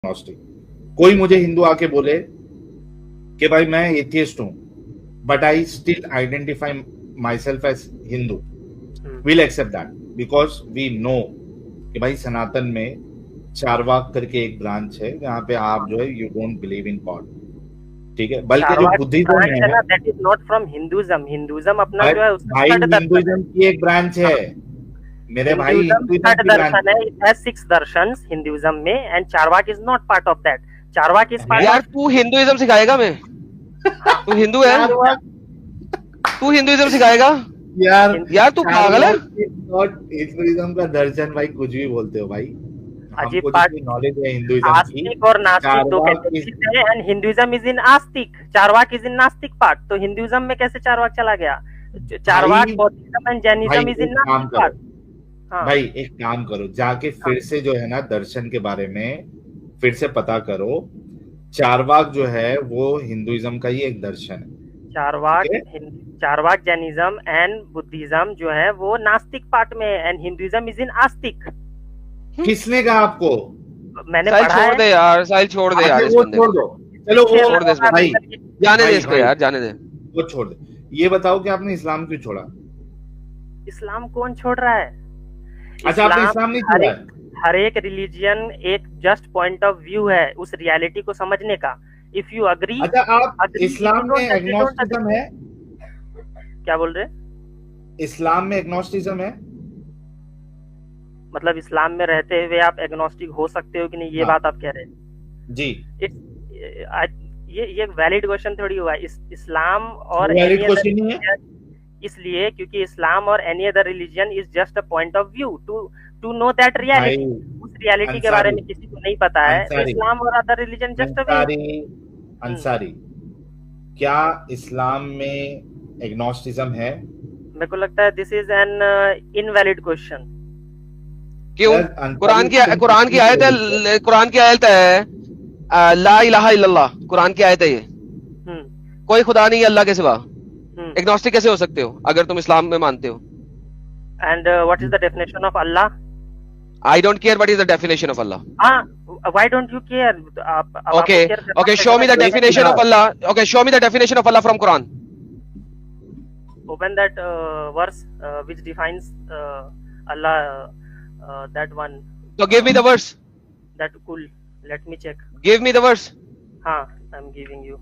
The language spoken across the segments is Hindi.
एग्नोस्टिक। कोई मुझे हिंदू आके बोले कि भाई मैं एथियस्ट हूं but I still identify myself as Hindu, will accept that because we know कि भाई सनातन में चारवाक करके एक ब्रांच है जहां पे आप जो है you don't believe in God, ठीक है। बल्कि जो बुद्धिज्म है ना, that is not from Hinduism. Hinduism अपना भाई, जो है उसका भाई थर्ड दर्शन हिंदुइज्म की एक ब्रांच है मेरे भाई, हिंदुइज्म थर्ड दर्शन है। इट हैज 6 दर्शंस हिंदुइज्म में and Charvak is not part of that. Charvak is part यार तू हिंदुइज्म सिखाएगा? मैं तू हिंदू है? तू हिंदुइज्म सिखाएगा? यार तू पागल है? हिंदुइज्म का दर्शन भाई कुछ भी बोलते हो भाई, अजीब हमको पार्ट। जितनी नॉलेज है हिंदुइज्म की। आस्तिक और नास्तिक दो कैटेगरीज है and Hinduism is in Astik, Charvaka is in नास्तिक पार्ट। तो हिंदुइज्म में कैसे चारवाक चला गया? Charvak, Buddhism and Jainism is in नास्तिक पार्ट। भाई एक काम करो, जाके फिर से जो है ना दर्शन के बारे में फिर से पता करो। चारवाक जो है वो हिंदुइज्म का ही एक दर्शन है। चारवाक जैनिज्म एंड बुद्धिज्म जो है वो नास्तिक पार्ट में है एंड हिंदुइज्म इज इन आस्तिक। किसने कहा आपको? मैंने पढ़ा है। छोड़ दे यार साहिल, छोड़ दे यार इस बंदे को। छोड़ दो, चलो वो छोड़ दे भाई, जाने दे इसको यार, जाने दे, वो छोड़ दे। ये बताओ कि आपने इस्लाम क्यों छोड़ा? इस्लाम कौन छोड़ रहा है? अच्छा, आपने इस्लाम नहीं छोड़ा है? हर एक रिलीजियन एक जस्ट पॉइंट ऑफ व्यू है उस रियलिटी को समझने का। If you agree. अच्छा, आप इस्लाम में एग्नोस्टिज्म है? क्या बोल रहे? इस्लाम में एग्नोस्टिज्म है? मतलब इस्लाम में रहते हुए आप एग्नोस्टिक हो सकते हो कि नहीं, ये बात आप कह रहे हैं? जी। ये वैलिड क्वेश्चन थोड़ी हुआ। इस्लाम और वैलिड क्वेश्चन नहीं है इसलिए क्योंकि इस्लाम और any other religion is just a point of view to know that reality. उस रियलिटी के बारे में किसी को नहीं पता है, तो इस्लाम और other religion just a view. Ansari, क्या इस्लाम में एग्नोस्टिज्म है? मेरे को लगता है this is an invalid question. क्यों? कुरान की आयत है ला इलाहा इल्लल्लाह, कुरान की आयत है ये। कोई खुदा नहीं है अल्लाह के सिवा। एग्नोस्टिक कैसे हो सकते हो अगर तुम इस्लाम में मानते हो? And what is the definition of Allah? I don't care what is the definition of Allah. Why don't you care? Okay, show me the definition of Allah. Okay, show me the definition of Allah from Quran. Open that verse which defines Allah, that one. So give me the verse. That cool. Let me check. Give me the verse. I'm giving you.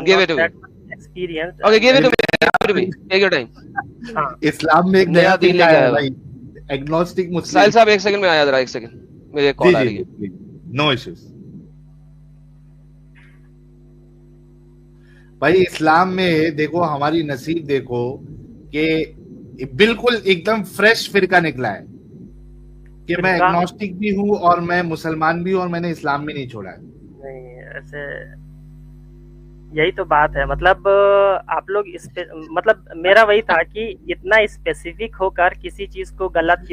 Give it to me. Experienced. Okay, give it to me. Take your time. इस्लाम में एक नया दिन लाया है भाई, एग्नोस्टिक मुस्लिम। साहिल साहब एक सेकंड में आया, जरा एक सेकंड, मेरे कॉल आ रही है। नो इश्यूज भाई। इस्लाम में देखो, हमारी नसीब देखो कि बिल्कुल एकदम फ्रेश फिरका निकला है कि मैं एग्नोस्टिक भी हूँ और मैं मुसलमान भी हूँ और मैंने इस्लाम में नहीं छोड़ा है। नहीं, ऐसे यही तो बात है। मतलब आप लोग मतलब मेरा वही था कि इतना स्पेसिफिक होकर किसी चीज को गलत,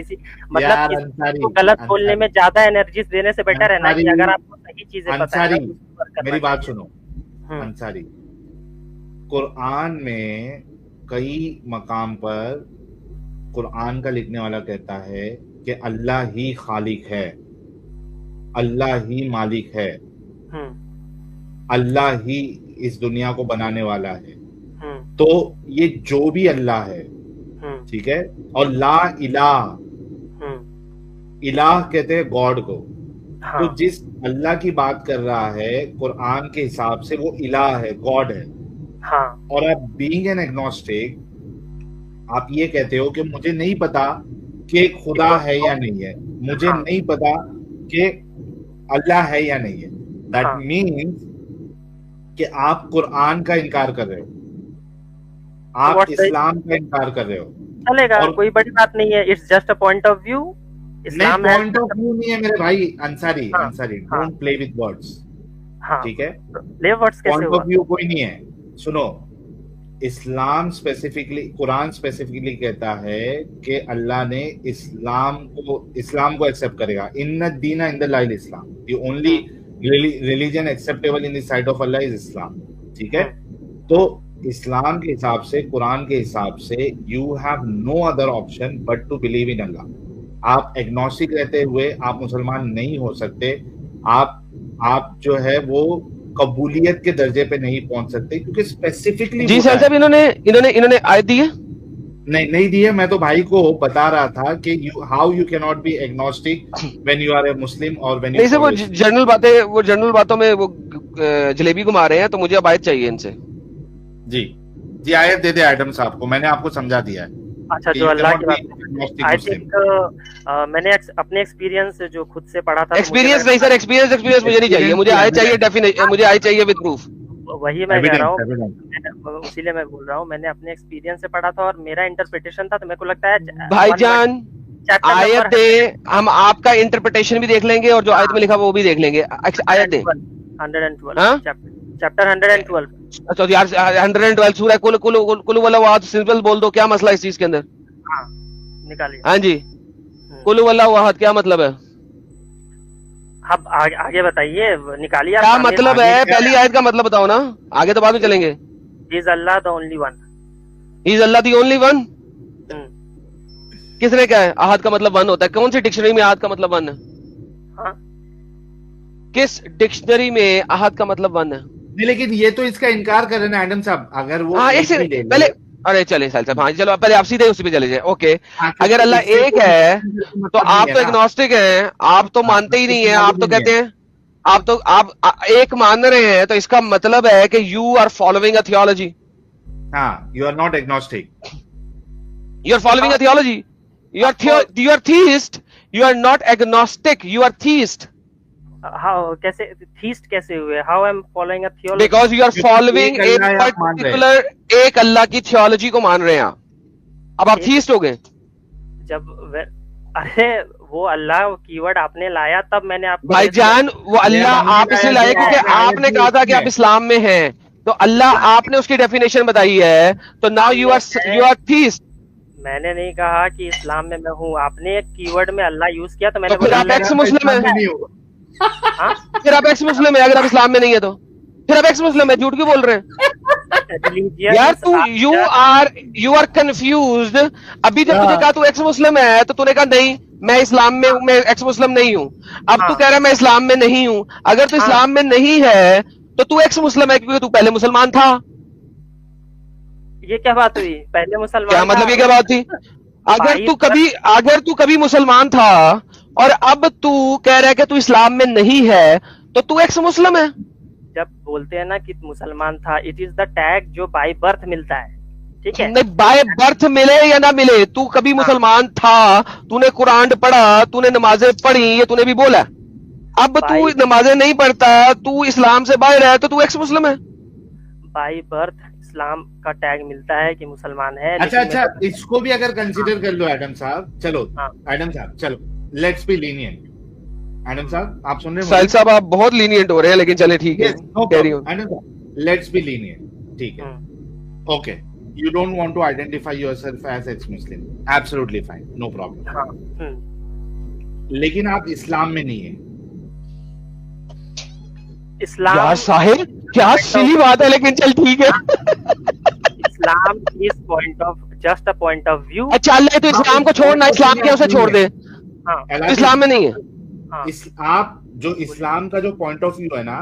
मतलब किसी को गलत बोलने में ज्यादा एनर्जी देने से बेटर है ना कि अगर आपको सही चीजें पता है। मेरी बात सुनो अंसारी, कुरान में कई मकाम पर कुरान का लिखने वाला कहता है कि अल्लाह ही खालिक है, अल्लाह ही मालिक है, अल्लाह ही इस दुनिया को बनाने वाला है। तो ये जो भी अल्लाह है, ठीक है, और ला इलाह, इलाह कहते हैं गॉड को। तो जिस अल्लाह की बात कर रहा है कुरान के हिसाब से वो इलाह है, गॉड है। और आप बीइंग एन एग्नोस्टिक आप ये कहते हो कि मुझे नहीं पता कि खुदा है या नहीं है, मुझे नहीं पता कि अल्लाह है या नहीं है। दैट मीन्स कि आप कुरान का इनकार कर रहे हो, आप इस्लाम का इनकार कर रहे हो। चलेगा, कोई बड़ी बात नहीं है। It's just a point of view. Islam point of view नहीं है मेरे भाई Ansari. Don't play with words, ठीक है? प्ले वर्ड्स कैसे पॉइंट ऑफ व्यू कोई नहीं है। सुनो, इस्लाम स्पेसिफिकली, कुरान स्पेसिफिकली कहता है कि अल्लाह ने इस्लाम को एक्सेप्ट करेगा। इन्ना दीना इंदल्लाहिल इस्लाम, the only religion acceptable in the sight of Allah is Islam, ठीक है? तो इस्लाम के हिसाब से, कुरान के हिसाब से, you have no other option but to believe in Allah. आप एग्नोस्टिक रहते हुए आप मुसलमान नहीं हो सकते। आप आप जो है वो कबूलियत के दर्जे पे नहीं पहुंच सकते, क्योंकि स्पेसिफिकली जी सर साहब इन्होंने आयत दी है? नहीं दी है। मैं तो भाई को बता रहा था कि how you can not be agnostic when you are a Muslim और व्हेन नहीं सर, वो जनरल बातों में वो जलेबी घुमा रहे हैं, तो मुझे अब आयत चाहिए इनसे। जी आयत दे दे एडम साहब को, मैंने आपको समझा दिया है। अच्छा, जो अल्लाह की बात, आई थिंक मैंने अपने एक्सपीरियंस जो खुद से पढ़ा था। एक्सपीरियंस नहीं सर, एक्सपीरियंस मुझे नहीं चाहिए, मुझे आयत चाहिए डेफिनेशन, मुझे आयत चाहिए विद प्रूफ। वही मैं कह रहा हूँ, इसीलिए मैं बोल रहा हूँ, मैंने अपने एक्सपीरियंस से पढ़ा था और मेरा इंटरप्रिटेशन था, तो मेरे को लगता है भाईजान आयत दे, हम आपका इंटरप्रिटेशन भी देख लेंगे और जो आयत में लिखा वो भी देख लेंगे। आयत दे 112 चैप्टर 112। अच्छा यार 112 सूरह कुल वल्लाहु सिंपल बोल दो, क्या मसला इस चीज के अंदर? हाँ निकालिए। हाँ जी, कुल वल्लाहु अहद क्या मतलब है? अब आगे बताइए, निकालिए क्या मतलब है, पहली आयत का मतलब बताओ ना, आगे तो बाद में चलेंगे। Is Allah the only one. Is Allah the only one? किसने कहा है अहद का मतलब वन होता है? कौन सी डिक्शनरी में अहद का मतलब वन है? हाँ? किस डिक्शनरी में अहद का मतलब वन है? नहीं, लेकिन ये तो इसका इनकार कर रहे हैं एडम साहब। अगर वो पहले, अरे चले साहब, हाँ चलो पहले आप सीधे उसी पे चले जाए। ओके, अगर अल्लाह एक है तो आप तो एग्नोस्टिक हैं, आप तो मानते ही नहीं है, आप तो कहते हैं आप एक मान रहे हैं, तो इसका मतलब है कि you are following a theology. हाँ, you are not agnostic, you are following a theology, you are theist, you are not agnostic, you are theist. How कैसे थीस्ट कैसे हुए? How I am following a theology? Because you are following a particular, एक अल्लाह की थियोलॉजी को मान रहे हैं आप, अब आप थीस्ट हो गए। अरे वो अल्लाह कीवर्ड आपने लाया तब मैंने आपको, भाईजान वो अल्लाह आप इसलिए लाए क्योंकि आपने कहा था कि आप इस्लाम में हैं, तो अल्लाह आपने उसकी डेफिनेशन बताई है, तो नाउ यू आर थीस्ट। मैंने नहीं कहा कि इस्लाम में मैं हूँ, आपने एक कीवर्ड में अल्लाह यूज किया, तो मैंने फिर आप एक्स मुस्लिम है, फिर आप एक्स मुस्लिम है, अगर आप इस्लाम में नहीं है तो फिर आप एक्स मुस्लिम है, झूठ क्यों बोल रहे हैं यार? तू यू आर कंफ्यूज्ड। अभी जब तुझे कहा तू एक्स मुस्लिम है तो तूने कहा नहीं मैं इस्लाम में हूँ, मैं एक्स मुस्लिम नहीं हूँ। अब तू कह रहा है मैं इस्लाम में नहीं हूँ। अगर तू इस्लाम में नहीं है तो तू एक्स मुस्लिम है, क्योंकि तू पहले मुसलमान था। ये क्या बात हुई? पहले मुसलमान, क्या मतलब ये क्या बात थी? अगर तू कभी मुसलमान था और अब तू कह रहा है कि तू इस्लाम में नहीं है, तो तू एक्स मुस्लिम है। जब बोलते हैं ना कि मुसलमान था, इट इज द टैग जो बाय बर्थ मिलता है, ठीक है? नहीं, बाय बर्थ मिले या ना मिले, तू कभी मुसलमान था, तूने कुरान पढ़ा, तूने नमाजें पढ़ी, ये तूने भी बोला। अब तू नमाजें नहीं पढ़ता, तू इस्लाम से बाहर है, तो तू एक्स मुस्लिम है। बाय बर्थ इस्लाम का टैग मिलता है कि मुसलमान है। अच्छा, इसको भी अगर कंसीडर कर लो एडम साहब, चलो एडम साहब चलो, लेट्स बी लीनियंट। एडम साहब आप सुन रहे हैं? साहिल साहब आप बहुत लीनियंट हो रहे हैं, लेकिन चले ठीक है, कैरी ऑन। एडम साहब लेट्स बी लीनियंट, ठीक है? Okay, you don't want to identify yourself as ex-Muslim, absolutely fine, no problem. लेकिन आप इस्लाम में नहीं है। इस्लाम यार साहिल क्या सिली बात है, लेकिन चल ठीक है। Islam is point of, just a point of view. अच्छा अल्लाह तो इस्लाम को छोड़ना, इस्लाम क्या उसे छोड़ दे? हाँ, इस्लाम में नहीं है। हाँ। आप जो इस्लाम का जो पॉइंट ऑफ व्यू है ना,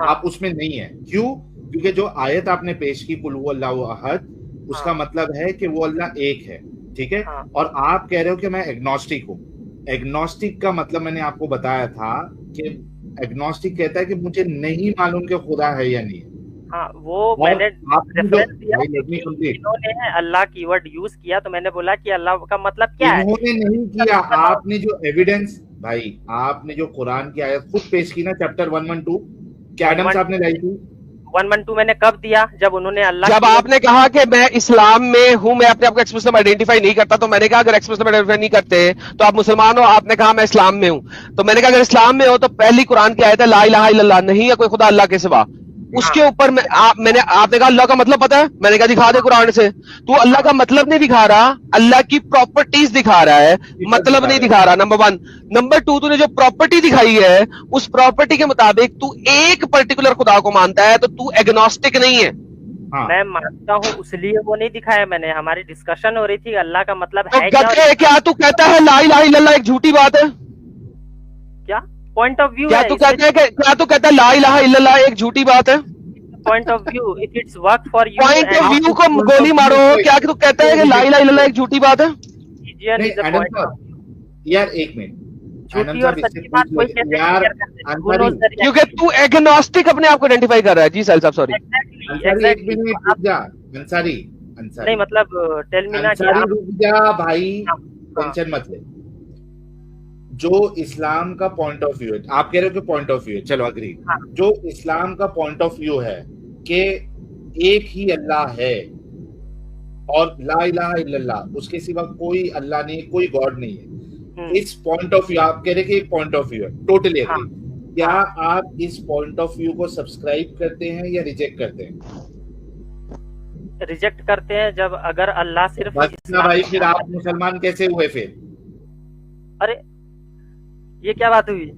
आप उसमें नहीं है। क्यों? क्योंकि जो आयत आपने पेश की कुल हुवल्लाहु अहद, उसका मतलब है कि वो अल्लाह एक है, ठीक है? और आप कह रहे हो कि मैं एग्नोस्टिक हूँ। एग्नोस्टिक का मतलब मैंने आपको बताया था कि एग्नोस्टिक कहता है कि मुझे नहीं मालूम कि खुदा है या नहीं है। हाँ, वो मैंने रेफरेंस दिया, इन्होंने अल्लाह कीवर्ड यूज किया, तो मैंने बोला कि अल्लाह का मतलब क्या है? इन्होंने नहीं किया, आपने जो एविडेंस, भाई आपने जो कुरान की आयत खुद पेश की ना, चैप्टर 112, क्या एडम साहब ने लाई थी? 112 मैंने कब दिया? जब उन्होंने अल्लाह, जब आपने कहा कि मैं इस्लाम में हूं, मैं अपने आप को एक्स मुस्लिम आइडेंटिफाई नहीं करता, तो मैंने कहा अगर एक्स मुस्लिम आइडेंटिफाई नहीं करते तो आप मुसलमान हो। आपने कहा मैं इस्लाम में हूं, तो मैंने कहा अगर इस्लाम में हो तो पहली कुरान की आयत है ला इलाहा इल्लल्लाह, नहीं है कोई खुदा अल्लाह के सिवा। उसके ऊपर आपने कहा अल्लाह का मतलब पता है? मैंने कहा दिखा दे कुरान से। तू अल्लाह का मतलब नहीं दिखा रहा, अल्लाह की प्रॉपर्टीज दिखा रहा है, मतलब नहीं दिखा रहा, नंबर 1। नंबर 2, तूने जो प्रॉपर्टी दिखाई है उस प्रॉपर्टी के मुताबिक तू एक पर्टिकुलर खुदा को मानता है, तो तू एग्नोस्टिक नहीं है। हाँ। मैं मानता हूँ, इसलिए वो नहीं दिखाया मैंने। हमारी डिस्कशन हो रही थी अल्लाह का मतलब तो है क्या तू कहता है ला इलाहा इल्लल्लाह एक झूठी बात है? क्या पॉइंट ऑफ व्यू क्या है। तू कहता है ला इलाहा इल्लल्लाह एक झूठी बात है? Point of view, if it's work for you, point of view को गोली मारो। क्या तू कहता है कि ला इलाहा इल्लल्लाह एक झूठी बात है? यार एक मिनट, झूठी और सच्ची बात कोई कैसे क्लियर कर सकता है? क्योंकि तू एग्नोस्टिक अपने आप को आइडेंटिफाई कर रहा है। जी साहिल साहब सॉरी। अंसारी नहीं मतलब टेल मी ना, रुक जा भाई, टेंशन मत ले। जो इस्लाम का पॉइंट ऑफ व्यू है, आप कह रहे हो कि पॉइंट ऑफ व्यू है, चलो अग्री। जो इस्लाम का पॉइंट ऑफ व्यू है कि एक ही अल्लाह है और ला इलाहा इल्लल्लाह, उसके सिवा कोई अल्लाह नहीं, कोई गॉड नहीं है, इस पॉइंट ऑफ व्यू आप कह रहे कि एक पॉइंट ऑफ व्यू है, टोटली एग्री। क्या आप इस पॉइंट ऑफ व्यू को सब्सक्राइब करते हैं या रिजेक्ट करते हैं? रिजेक्ट करते हैं। जब अगर अल्लाह सिर्फ भाई फिर आप मुसलमान कैसे हुए फिर? अरे ये क्या बात हुई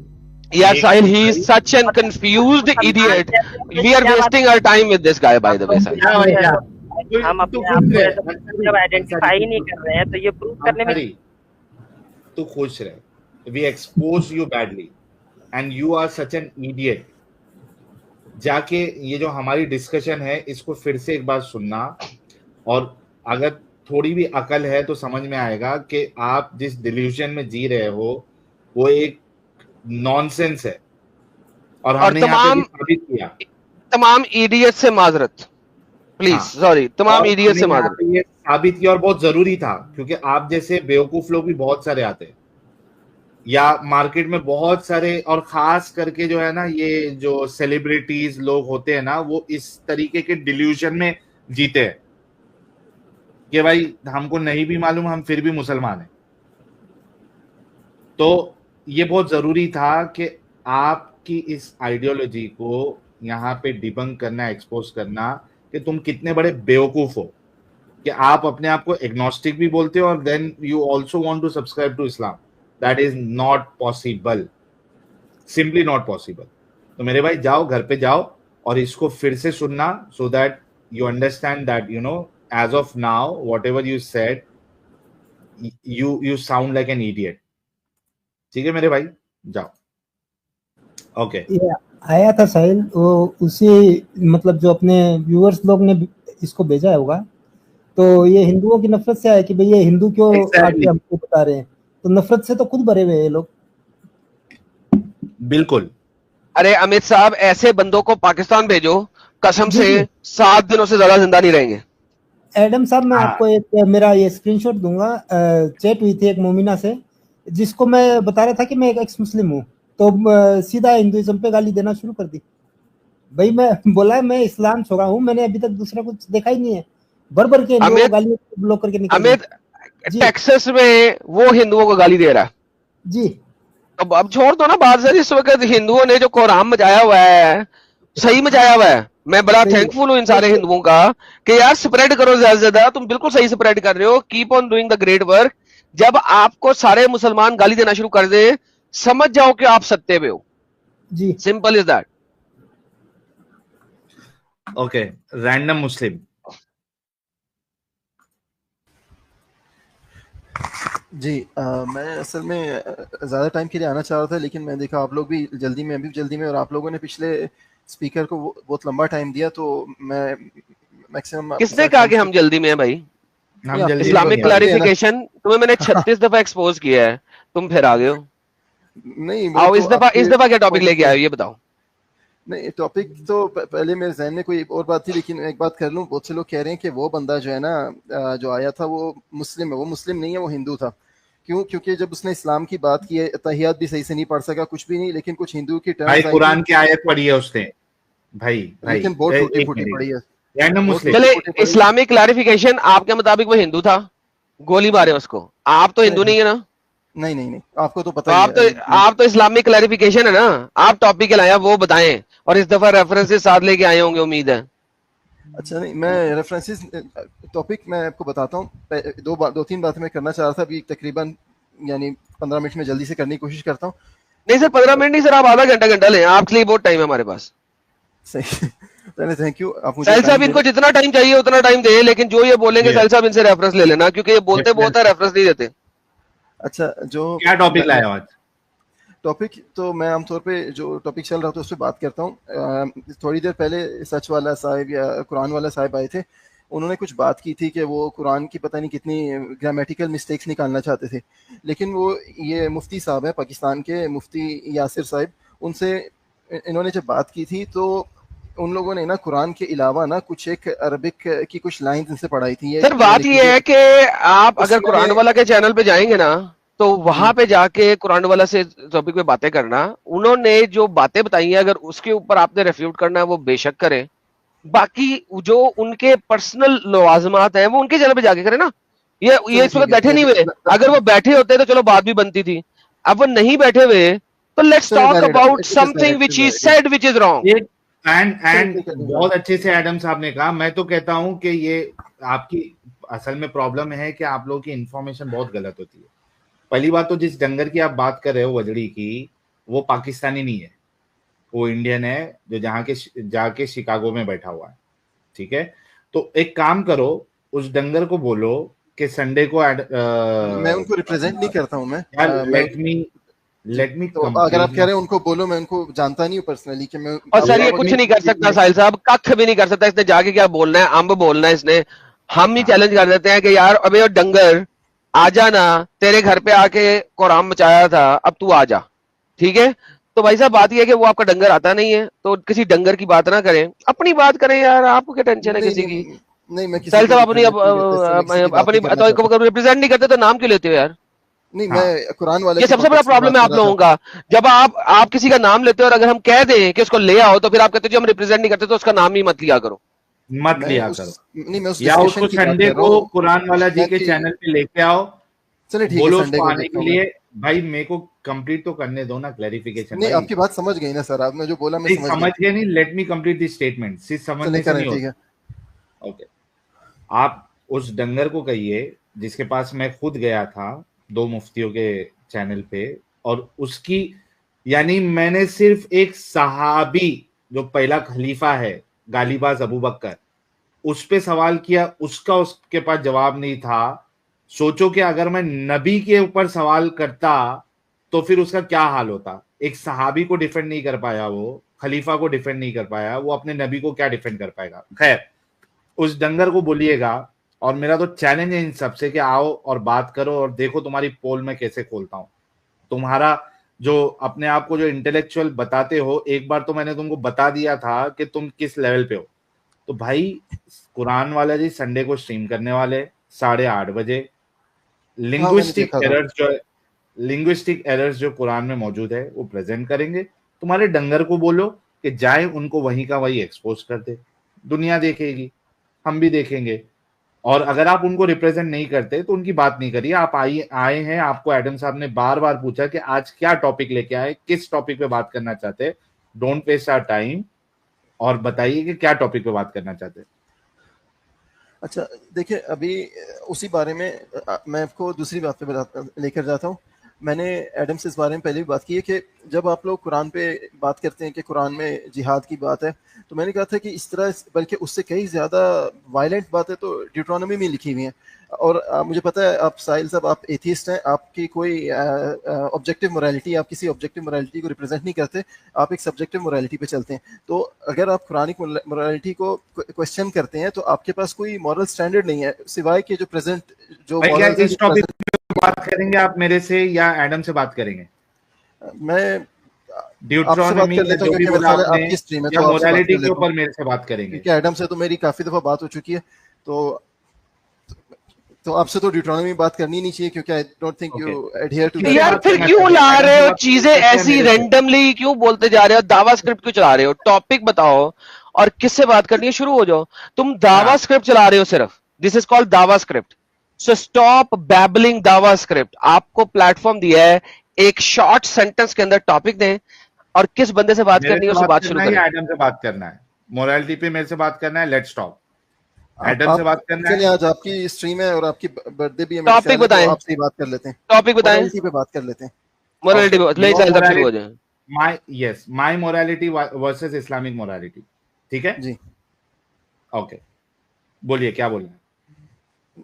यार साहिल, he is such an confused idiot. We are wasting our time with this guy, by the way. हम अपने आप को जब आइडेंटिफाई ही नहीं कर रहे हैं तो ये प्रूव करने में तू खुश रहे। We expose you badly and you are such an idiot. जाके ये जो हमारी डिस्कशन है इसको फिर से एक बार सुनना, और अगर थोड़ी भी अकल है तो समझ में आएगा कि आप जिस डिल्यूजन में जी रहे हो वो एक नॉनसेंस है। और हमने यहाँ पे साबित किया। तमाम इडियट से माजरत प्लीज, सॉरी, तमाम इडियट से माजरत। ये साबित किया और बहुत जरूरी था, क्योंकि आप जैसे बेवकूफ लोग भी बहुत सारे आते हैं, या मार्केट में बहुत सारे, और खास करके जो है ना ये जो सेलिब्रिटीज लोग होते हैं ना, वो इस तरीके के डिल्यूजन में जीते हैं कि भाई हमको नहीं भी मालूम, हम फिर भी मुसलमान हैं। तो ये बहुत जरूरी था कि आपकी इस आइडियोलॉजी को यहाँ पे डिबंक करना, एक्सपोज करना कि तुम कितने बड़े बेवकूफ हो कि आप अपने आप को एग्नोस्टिक भी बोलते हो और then you also want to subscribe to Islam. That is not possible, simply not possible. तो मेरे भाई जाओ, घर पे जाओ और इसको फिर से सुनना, so that you understand that you know as of now whatever you said you sound like an idiot. ठीक है मेरे भाई, जाओ। ओके आया था साहिल, वो उसी मतलब जो अपने व्यूअर्स लोग ने इसको भेजा होगा, तो ये हिंदुओं की नफरत से आया कि भाई ये हिंदू क्यों आके हमको बता रहे हैं। तो नफरत से तो खुद भरे हुए हैं लोग। बिल्कुल। अरे अमित साहब, ऐसे बंदों को पाकिस्तान भेजो, कसम से 7 दिनों से ज्यादा जिंदा नहीं रहेंगे। एडम साहब, मैं आपको एक मेरा ये स्क्रीनशॉट दूंगा। चैट हुई थी एक मोमिना से, जिसको मैं बता रहा था कि मैं एक एक्स मुस्लिम हूँ, तो सीधा हिंदुइज्म पे गाली देना शुरू कर दी। भाई मैं बोला मैं इस्लाम छोड़ा हूँ, मैंने अभी तक दूसरा कुछ देखा ही नहीं है। भर के गाली ब्लॉक करके निकल। अमित, टेक्सास में वो हिंदुओं को गाली दे रहा है जी। अब छोड़ दो ना बात सर। इस वक्त हिंदुओं ने जो कोरान मचाया हुआ है, सही मचाया हुआ है। मैं बड़ा थैंकफुल हूँ इन सारे हिंदुओं का कि यार स्प्रेड करो ज्यादा से ज्यादा। तुम बिल्कुल सही स्प्रेड कर रहे हो, keep on doing the great work. जब आपको सारे मुसलमान गाली देना शुरू कर दे, समझ जाओ कि आप सत्य पे हो जी। Simple is that. Okay, random Muslim. जी मैं असल में ज़्यादा टाइम के लिए आना चाह रहा था, लेकिन मैं देखा आप लोग भी जल्दी में, अभी भी जल्दी में, और आप लोगों ने पिछले स्पीकर को बहुत लंबा टाइम दिया, तो मैं मैक्सिमम। किसने कहा कि हम जल्दी में हैं भाई? इस्लामिक क्लैरिफिकेशन तुम्हें मैंने 36 दफा एक्सपोज किया है, तुम फिर आ गए हो। नहीं आओ, इस दफा क्या टॉपिक लेके आए हो ये बताओ। नहीं, टॉपिक तो पहले मेरे जहन में कोई और बात थी, लेकिन एक बात कर लूं। बहुत से लोग कह रहे हैं कि वो बंदा जो है ना, जो आया था वो मुस्लिम है। वो मुस्लिम नहीं है, वो हिंदू था। क्यों? क्योंकि जब उसने इस्लाम की बात की है, तहियात भी सही से नहीं पढ़ सका, कुछ भी नहीं, लेकिन कुछ हिंदू की टर्म्स, कुरान की आयत पढ़ी है उसने भाई, लेकिन बहुत टूटी फूटी पढ़ी है। चले, इस्लामिक क्लैरिफिकेशन आपके मुताबिक वो हिंदू था, गोली मारे उसको। आप तो हिंदू नहीं है ना? नहीं, आपको तो पता है। आप तो इस्लामिक क्लैरिफिकेशन है ना। आप टॉपिक लाया वो बताएं, और इस दफा रेफरेंसेस साथ लेके आए होंगे, उम्मीद है। अच्छा, नहीं, मैं रेफरेंसेस टॉपिक मैं आपको बताता हूँ। 2-3 बातें मैं करना चाह रहा था, अभी तकरीबन यानी 15 मिनट में जल्दी से करने की कोशिश करता हूँ। नहीं सर, 15 मिनट नहीं सर, आप आधा घंटा लें, आपके लिए बहुत टाइम है हमारे पास। सही, पहले थैंक यू। साहिल साहब, इनको जितना टाइम चाहिए उतना टाइम दे, लेकिन जो ये बोलेंगे साहिल साहब इनसे रेफरेंस ले लेना, क्योंकि ये बोलते बहुत है, रेफरेंस नहीं देते। अच्छा, जो क्या टॉपिक लाया आज? टॉपिक तो मैं आमतौर पे जो टॉपिक चल रहा था उस पर बात करता हूँ। थोड़ी देर पहले सच वाला साहिब या कुरान वाला साहिब आए थे, उन्होंने कुछ बात की थी कि वो कुरान की पता नहीं कितनी ग्रामेटिकल मिस्टेक्स निकालना चाहते थे, लेकिन वो ये मुफ्ती साहब है पाकिस्तान के, मुफ्ती यासिर साहिब, उनसे इन्होंने जब बात की थी तो उन लोगों ने ना कुरान के अलावा ना कुछ एक अरबिक की कुछ लाइंस इनसे पढ़ाई थी। सर बात ये है कि आप अगर कुरान वाला के चैनल पे जाएंगे ना तो वहां पे जाके कुरान वाला से टॉपिक पे बातें करना, उन्होंने जो बातें बताई हैं अगर उसके ऊपर आपने रेफ्यूट करना है वो बेशक करें, बाकी जो उनके पर्सनल लवाजमात हैं वो उनके चैनल पे जाके करें ना। ये इस वक्त बैठे नहीं हुए, अगर वो बैठे होते तो चलो बात भी बनती थी, अब वो नहीं बैठे हुए तो let's talk about something which is said which is wrong. And बहुत अच्छे से एडम साहब ने कहा। मैं तो कहता हूं कि ये आपकी असल में प्रॉब्लम है कि आप लोगों की इंफॉर्मेशन बहुत गलत होती है। पहली बात तो जिस डंगर की आप बात कर रहे हो वजड़ी की, वो पाकिस्तानी नहीं है, वो इंडियन है जो जाके शिकागो में बैठा हुआ है, ठीक है। तो एक काम करो, उस डंगर को बोलो कि संडे को मैं उनको रिप्रेजेंट नहीं करता हूं। मैं लेट मी तो अगर आप कह रहे हैं उनको बोलो, मैं उनको जानता नहीं हूँ पर्सनली कि मैं। और सर ये कुछ नहीं कर सकता साहिल साहब, कख भी नहीं कर सकता इसने, जाके क्या बोलना है, अम्ब बोलना है इसने। हम ही चैलेंज कर देते हैं कि यार अबे वो डंगर आ जाना, तेरे घर पे आके कुरान मचाया था, अब तू आ जा, ठीक है। तो भाई साहब बात यह है कि वो आपका डंगर आता नहीं है, तो किसी डंगर की बात ना करें, अपनी बात करें यार, आपको क्या टेंशन है किसी की। नहीं मैं साहिल साहब अपनी रिप्रेजेंट नहीं करते तो नाम क्यों लेते हो यार। नहीं मैं कुरान वाले, ये सबसे बड़ा प्रॉब्लम है आप लोगों का, जब आप किसी का नाम लेते हो और अगर हम कह दें कि उसको ले आओ तो फिर आप कहते हो जो हम रिप्रेजेंट नहीं करते तो उसका नाम ही मत लिया करो। नहीं मैं या उसको संडे को कुरान वाला जी के चैनल पे लेके आओ, चलिए ठीक बोलो है, उसको आने के लिए। भाई मेरे को कंप्लीट तो करने दो ना, क्लैरिफिकेशन। नहीं आपकी बात समझ गई ना सर, आपने जो बोला मैं समझ गए। नहीं, let me complete this statement. समझने से नहीं होता। ओके, आप उस डंगर को कहिए जिसके पास मैं खुद गया था 2 मुफ्तियों के चैनल पे, और उसकी यानी मैंने सिर्फ एक सहाबी जो पहला खलीफा है गालिबाज अबू बकर, उस पे सवाल किया, उसके पास जवाब नहीं था। सोचो कि अगर मैं नबी के ऊपर सवाल करता तो फिर उसका क्या हाल होता। एक सहाबी को डिफेंड नहीं कर पाया, वो खलीफा को डिफेंड नहीं कर पाया, वो अपने नबी को क्या डिफेंड कर पाएगा। खैर, उस डंगर को बोलिएगा, और मेरा तो चैलेंज है इन सबसे कि आओ और बात करो और देखो तुम्हारी पोल में कैसे खोलता हूं। तुम्हारा जो अपने आप को जो इंटेलेक्चुअल बताते हो, एक बार तो मैंने तुमको बता दिया था कि तुम किस लेवल पे हो। तो भाई कुरान वाला जी संडे को स्ट्रीम करने वाले 8:30 बजे। लिंग्विस्टिक एरर्स जो कुरान में मौजूद है वो प्रेजेंट करेंगे। तुम्हारे डंगर को बोलो कि जाए उनको वहीं का वही एक्सपोज कर दे, दुनिया देखेगी, हम भी देखेंगे। और अगर आप उनको रिप्रेजेंट नहीं करते तो उनकी बात नहीं करिए। आप आए हैं, आपको एडम साहब ने बार बार पूछा कि आज क्या टॉपिक लेके आए, किस टॉपिक पे बात करना चाहते हैं। डोंट वेस्ट आवर टाइम और बताइए कि क्या टॉपिक पे बात करना चाहते हैं। अच्छा देखिए, अभी उसी बारे में मैं आपको दूसरी बात पे लेकर जाता हूँ। मैंने एडम से इस बारे में पहले भी बात की है कि जब आप लोग कुरान पे बात करते हैं कि कुरान में जिहाद की बात है, तो मैंने कहा था कि इस तरह बल्कि उससे कई ज़्यादा वायलेंट बातें तो ड्यूट्रोनॉमी में लिखी हुई हैं। और मुझे पता है आप साहिल साहब, आप एथियस्ट हैं, आपकी कोई ऑब्जेक्टिव मोरालिटी, आप किसी ऑब्जेक्टिव मोरालिटी को रिप्रेजेंट नहीं करते, आप एक सब्जेक्टिव मोरालिटी पे चलते हैं। तो अगर आप कुरानिक मोरालिटी को क्वेश्चन करते हैं तो आपके पास कोई मॉरल स्टैंडर्ड नहीं है सिवाय के जो प्रेजेंट जो बात करेंगे आप मेरे से या एडम से बात करेंगे? मैं ड्यूट्रोनॉमी या जो भी बोला आपने, या मोरालिटी के ऊपर मेरे से बात करेंगे? क्योंकि एडम से तो मेरी काफी दफा बात हो चुकी है, तो आपसे तो ड्यूट्रोनॉमी बात करनी नहीं चाहिए, क्योंकि I don't think you adhere to. यार फिर क्यों ला रहे हो चीजें ऐसी रैंडमली, क्यों बोलते जा रहे हो? दावा स्क्रिप्ट क्यों चला रहे हो? टॉपिक बताओ और किससे बात करनी है शुरू हो जाओ। तुम दावा स्क्रिप्ट चला रहे हो सिर्फ, दिस इज कॉल्ड दावा स्क्रिप्ट। सो स्टॉप बैबलिंग दावा स्क्रिप्ट। आपको प्लेटफॉर्म दिया है, एक शॉर्ट सेंटेंस के अंदर टॉपिक दें और किस बंदे से बात करनी है उससे बात शुरू करें। एडम से बात करना है, मोरालिटी पे मेरे से बात करना है, लेट्स टॉक। एडम से बात करना है। चलिए आज आपकी स्ट्रीम है और आपकी बर्थडे भी है, टॉपिक बताएं, आपसे बात कर लेते हैं। टॉपिक बताएं, मोरालिटी पे बात कर लेते हैं। मोरालिटी पे ले चल तब शुरू हो जाए। My morality versus Islamic morality, ठीक है जी? ओके, बोलिए क्या बोलना है।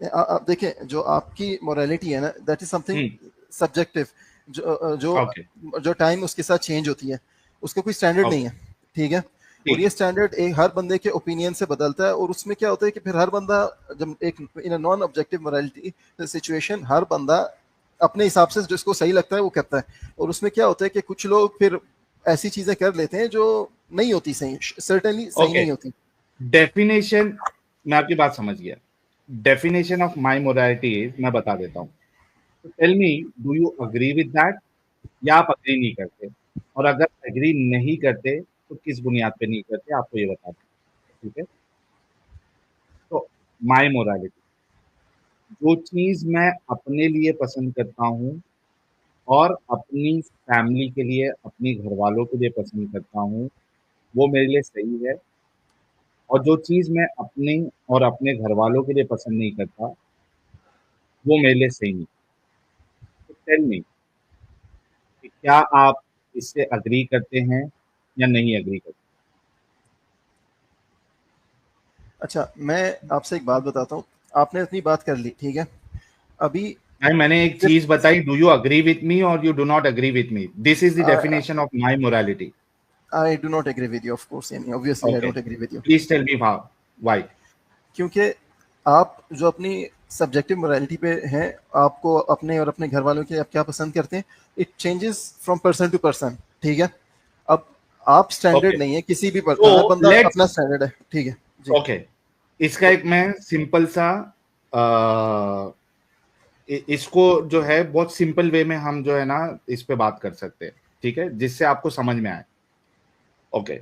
आप देखें, जो आपकी मोरालिटी है ना, दैट इज समथिंग सब्जेक्टिव। जो टाइम उसके साथ चेंज होती है, उसका कोई स्टैंडर्ड नहीं है, ठीक है। और ये स्टैंडर्ड एक हर बंदे के ओपिनियन से बदलता है, और उसमें क्या होता है कि फिर हर बंदा जब एक in non objective morality situation हर बंदा अपने हिसाब से जिसको सही लगता है वो करता है, और उसमें क्या होता है कि कुछ लोग फिर ऐसी चीजें कर लेते हैं जो नहीं होती सही, सर्टेनली सही नहीं होती। डेफिनेशन, मैं आपकी बात समझ गया। Definition of my morality is, मैं बता देता हूँ। Tell me, do you agree with that, या आप अग्री नहीं करते? और अगर अग्री नहीं करते तो किस बुनियाद पे नहीं करते, आपको ये बता दें, ठीक है? तो माई मोरालिटी, जो चीज मैं अपने लिए पसंद करता हूँ और अपनी फैमिली के लिए, अपनी घर वालों के लिए पसंद करता हूँ, वो मेरे लिए सही है। और जो चीज मैं अपने और अपने घर वालों के लिए पसंद नहीं करता, वो मेरे लिए सही नहीं। तो टेल मी कि क्या आप इससे अग्री करते हैं या नहीं अग्री करते? अच्छा, मैं आपसे एक बात बताता हूँ, आपने अपनी बात कर ली, ठीक है। अभी नहीं, मैंने एक चीज बताई, do you agree with me और you do not agree with me, this is the definition of my morality. I do not agree with you, of course, यानी obviously I don't agree with you. Please tell me why? क्योंकि आप जो अपनी सब्जेक्टिव मोरालिटी पे हैं, आपको अपने और अपने घर वालों के आप क्या पसंद करते हैं, it changes from person to person, ठीक है। अब आप स्टैंडर्ड नहीं है किसी भी पर्सन, हर बंदा अपना स्टैंडर्ड है, ठीक है जी। ओके, इसका एक मैं सिंपल सा इसको जो है बहुत सिंपल वे में हम जो है ना इस पे बात कर सकते हैं, ठीक है, जिससे आपको समझ में आए। ओके,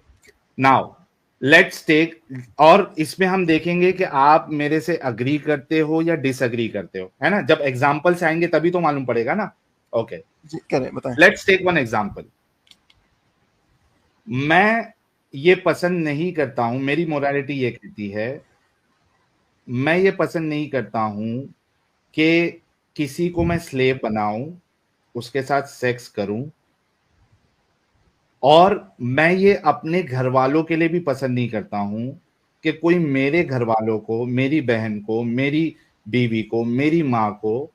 नाउ लेट्स टेक, और इसमें हम देखेंगे कि आप मेरे से अग्री करते हो या डिसअग्री करते हो, है ना। जब एग्जांपल्स आएंगे तभी तो मालूम पड़ेगा ना। ओके जी, करें, बताएं। Let's take one example. मैं ये पसंद नहीं करता हूं, मेरी मोरालिटी ये कहती है, मैं ये पसंद नहीं करता हूं कि किसी को मैं स्लेव बनाऊं, उसके साथ सेक्स करूं, और मैं ये अपने घर वालों के लिए भी पसंद नहीं करता हूं कि कोई मेरे घर वालों को, मेरी बहन को, मेरी बीवी को, मेरी माँ को,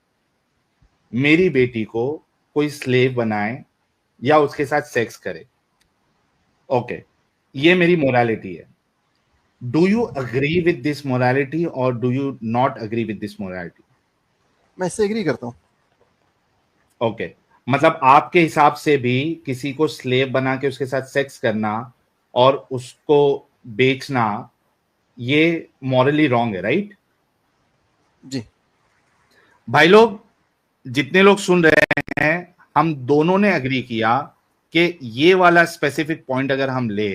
मेरी बेटी को कोई स्लेव बनाए या उसके साथ सेक्स करे। ओके, ये मेरी मोरालिटी है। Do you agree with this morality और do you not agree with this morality? मैं इससे एग्री करता हूँ। ओके, मतलब आपके हिसाब से भी किसी को स्लेव बना के उसके साथ सेक्स करना और उसको बेचना, ये मॉरली रॉन्ग है, राइट? जी भाई लोग, जितने लोग सुन रहे हैं, हम दोनों ने अग्री किया कि ये वाला स्पेसिफिक पॉइंट अगर हम ले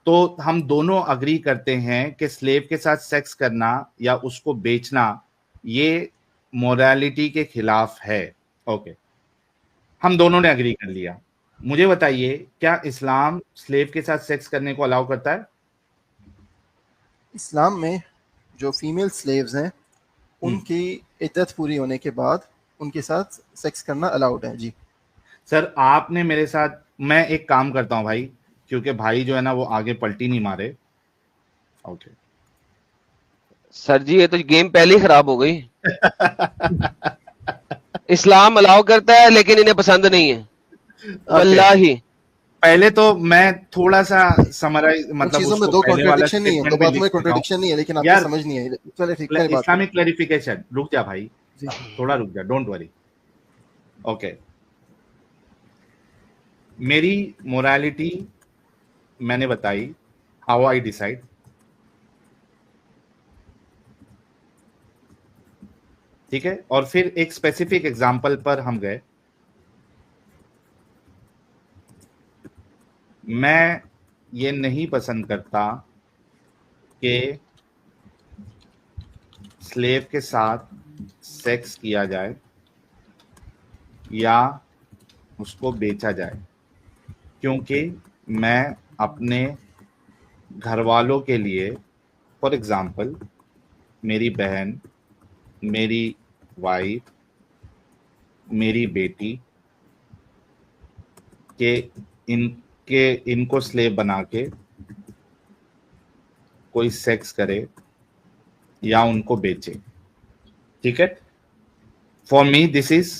तो हम दोनों अग्री करते हैं कि स्लेव के साथ सेक्स करना या उसको बेचना ये मोरालिटी के खिलाफ है। ओके, हम दोनों ने अग्री कर लिया। मुझे बताइए, क्या इस्लाम स्लेव के साथ सेक्स करने को अलाउ करता है? इस्लाम में जो फीमेल स्लेव्स हैं उनकी इद्दत पूरी होने के बाद उनके साथ सेक्स करना अलाउड है। जी सर, आपने मेरे साथ, मैं एक काम करता हूं भाई, क्योंकि भाई जो है ना वो आगे पलटी नहीं मारे। ओके सर जी, ये तो गेम पहले ही खराब हो गई। इस्लाम अलाउ करता है लेकिन इन्हें पसंद नहीं है। वल्लाही पहले तो मैं थोड़ा सा समराइज, मतलब चीजों में दो कॉन्ट्रडिक्शन नहीं है, दो बातों में कॉन्ट्रडिक्शन नहीं है, लेकिन आपको समझ नहीं आई। चलिए ठीक है, इस्लामिक क्लैरिफिकेशन। रुक जा भाई, थोड़ा रुक जा, डोंट वरी। ओके, मेरी मोरालिटी मैंने बताई, हाउ आई डिसाइड। ठीक है, और फिर एक स्पेसिफिक एग्जांपल पर हम गए। मैं ये नहीं पसंद करता कि स्लेव के साथ सेक्स किया जाए या उसको बेचा जाए, क्योंकि मैं अपने घर वालों के लिए, फॉर एग्जांपल मेरी बहन, मेरी वाइफ, मेरी बेटी के इनको स्लेव बना के कोई सेक्स करे या उनको बेचे, ठीक है, for me this is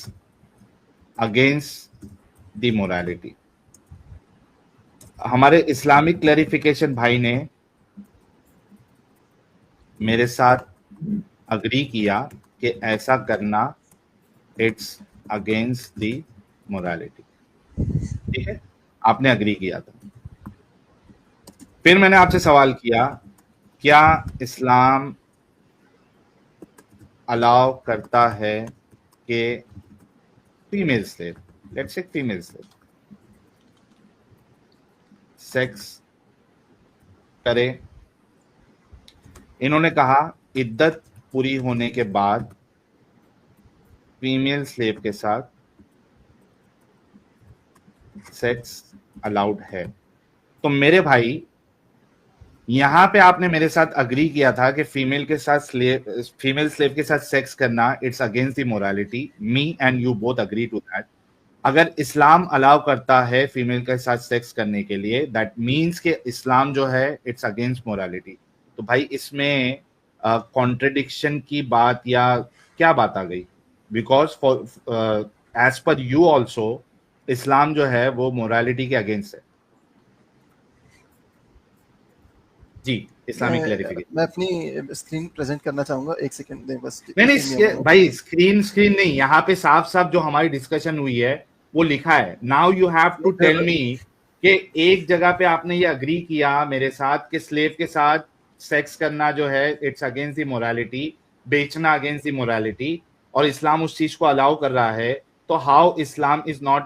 against the morality. हमारे इस्लामिक क्लैरिफिकेशन भाई ने मेरे साथ अग्री किया कि ऐसा करना इट्स अगेंस्ट द मोरालिटी, ठीक है, आपने अग्री किया था। फिर मैंने आपसे सवाल किया, क्या इस्लाम अलाउ करता है कि female slave, let's say female slave sex करे? इन्होंने कहा इद्दत पूरी होने के बाद फीमेल स्लेव के साथ सेक्स अलाउड है। तो मेरे भाई, यहां पे आपने मेरे साथ अग्री किया था कि फीमेल स्लेव के साथ सेक्स करना it's against the morality. Me and you both agree to that. अगर इस्लाम अलाउ करता है फीमेल के साथ सेक्स करने के लिए, दैट मीन्स कि इस्लाम जो है इट्स अगेंस्ट मोरालिटी। तो भाई इसमें कॉन्ट्रडिक्शन की बात या क्या बात आ गई? Because for as per you also Islam जो है वो मोरालिटी के अगेंस्ट है। जी, इस्लामिक क्लैरिफिकेशन। मैं अपनी स्क्रीन प्रेजेंट करना चाहूंगा, एक सेकंड दें बस। नहीं भाई, स्क्रीन नहीं, यहाँ पे साफ साफ जो हमारी डिस्कशन हुई है वो लिखा है। Now you have to tell me कि एक जगह पे आपने ये अग्री किया मेरे साथ कि स्लेव के साथ सेक्स करना जो है इट्स अगेंस्ट द मोरालिटी, बेचना अगेंस्ट द मोरालिटी, और इस्लाम उस चीज को अलाउ कर रहा है। तो how Islam is not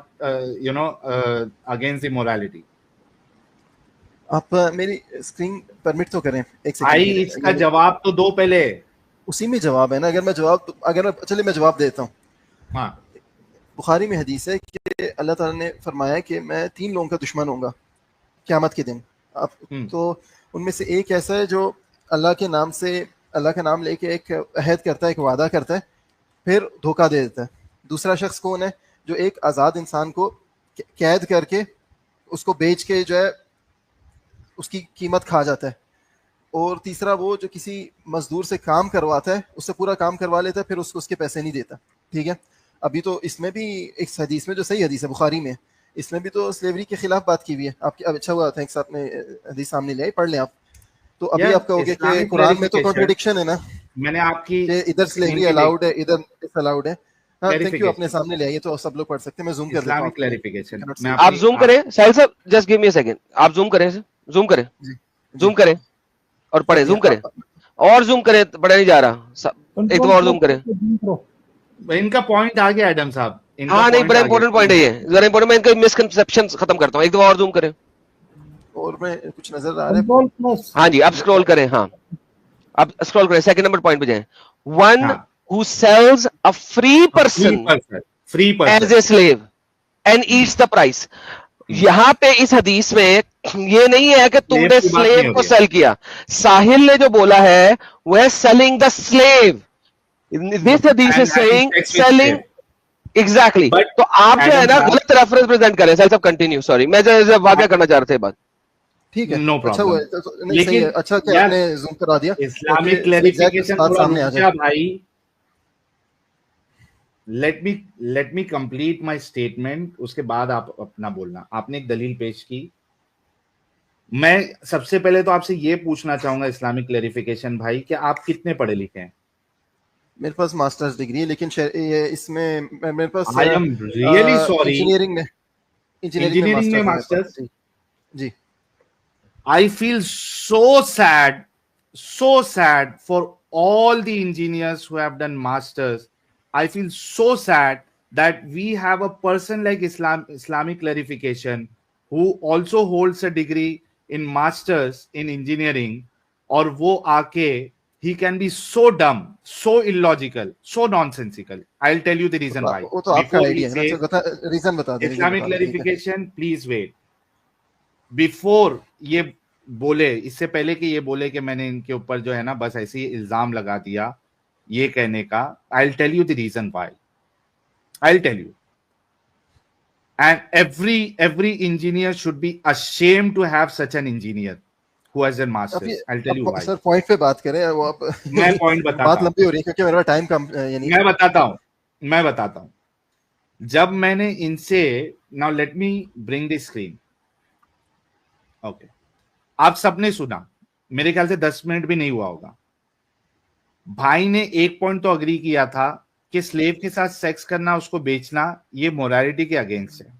against the morality? आप मेरी स्क्रीन परमिट तो करें एक सेकंड। भाई इसका जवाब तो दो पहले। उसी में जवाब है ना। चलिए मैं जवाब देता हूँ। हाँ, बुखारी में हदीस है कि अल्लाह ताला ने फरमाया कि मैं 3 लोगों का दुश्मन होऊंगा क़यामत के दिन। अब तो उनमें से एक ऐसा है जो अल्लाह का नाम लेके एक अहद करता है, एक वादा करता है, फिर धोखा दे देता है। दूसरा शख्स कौन है? जो एक आज़ाद इंसान को कैद करके उसको बेच के जो है उसकी कीमत खा जाता है। और तीसरा वो जो किसी मजदूर से काम करवाता है, उससे पूरा काम करवा लेता है, फिर उसको उसके पैसे नहीं देता। ठीक है, अभी तो इसमें भी एक हदीस में जो सही हदीस है बुखारी में, इसमें भी तो स्लेवरी के खिलाफ बात की हुई है। आपकी अच्छा हुआ थैंक्स, आपने हदीस सामने ले आई, पढ़ लें आप। तो अभी आप कहोगे कि कुरान में तो कॉन्ट्रडिक्शन है ना। मैंने आपकी इधर स्लेवरी अलाउड है, इधर डिसअलाउड है। हाँ, थैंक यू, अपने सामने ले आइए तो सब लोग पढ़ सकते हैं। मैं जूम कर देता हूं। क्लैरिफिकेशन आप जूम करें साहिल साहब, just give me a second. आप जूम करें और पढ़े, जूम करें और जूम करें, पढ़ा नहीं जा रहा। एक दो और जूम करें। इनका पॉइंट आ गया एडम साहब। हाँ नहीं, बड़ा इंपॉर्टेंट पॉइंट है ये, जरा इंपॉर्टेंट। मैं इनका मिसकंसेप्शन खत्म करता हूँ। एक दो और जूम करें। और मैं कुछ नजर आ रहा है? हाँ जी, आप स्क्रॉल करें। हाँ, आप स्क्रॉल करें, सेकंड नंबर पॉइंट पे जाएं। One who sells a free person as a slave and eats the price. यहाँ पे इस हदीस में ये नहीं है कि तुमने स्लेव को सेल किया। साहिल ने जो बोला है वो है सेलिंग द स्लेव। दिस हदीस इज सेइंग सेलिंग एग्जैक्टली। तो आप जो है ना गलत रेफरेंस प्रेजेंट करें। सर सब कंटिन्यू, सॉरी, मैं जो वाक़या करना चाह रहे थे बात। ठीक है, नो अच्छा प्रॉब्लम। हुआ, लेकिन अच्छा कि आपने जूम करा दिया। इस्लामिक क्लैरिफिकेशन सामने आ जाए भाई। Let me complete my statement, उसके बाद आप अपना बोलना। आपने एक दलील पेश की। मैं सबसे पहले तो आपसे ये पूछना चाहूंगा इस्लामिक क्लैरिफिकेशन भाई कि आप कितने पढ़े लिखे हैं? मेरे पास मास्टर्स डिग्री है, लेकिन इसमें मेरे पास I am really sorry, engineering में मास्टर्स। जी, I feel so sad for all the engineers who have done masters. I feel so sad that we have a person like Islamic clarification who also holds a degree in masters in engineering, और वो आके he can be so dumb, so illogical, so nonsensical. I'll tell you the reason why. वो तो आपका आइडिया है ना, रीजन बता दीजिए। Islamic clarification, please wait. Before ये बोले, इससे पहले कि ये बोले कि मैंने इनके ऊपर जो है ना बस ऐसे ही इल्जाम लगा दिया, ये कहने का, I tell you the reason why. I tell you, and every engineer should be ashamed to have such an engineer who has done masters. I tell you why. Sir point पे बात करें, वो आप मैं पॉइंट बताता हूं। बात लंबी हो रही है क्योंकि मेरा टाइम कम, यानी मैं बताता हूं। जब मैंने इनसे, now let me bring the screen, okay, आप सबने सुना, मेरे ख्याल से 10 मिनट भी नहीं हुआ होगा। भाई ने एक पॉइंट तो अग्री किया था कि स्लेव के साथ सेक्स करना, उसको बेचना, ये मोरालिटी के अगेंस्ट है।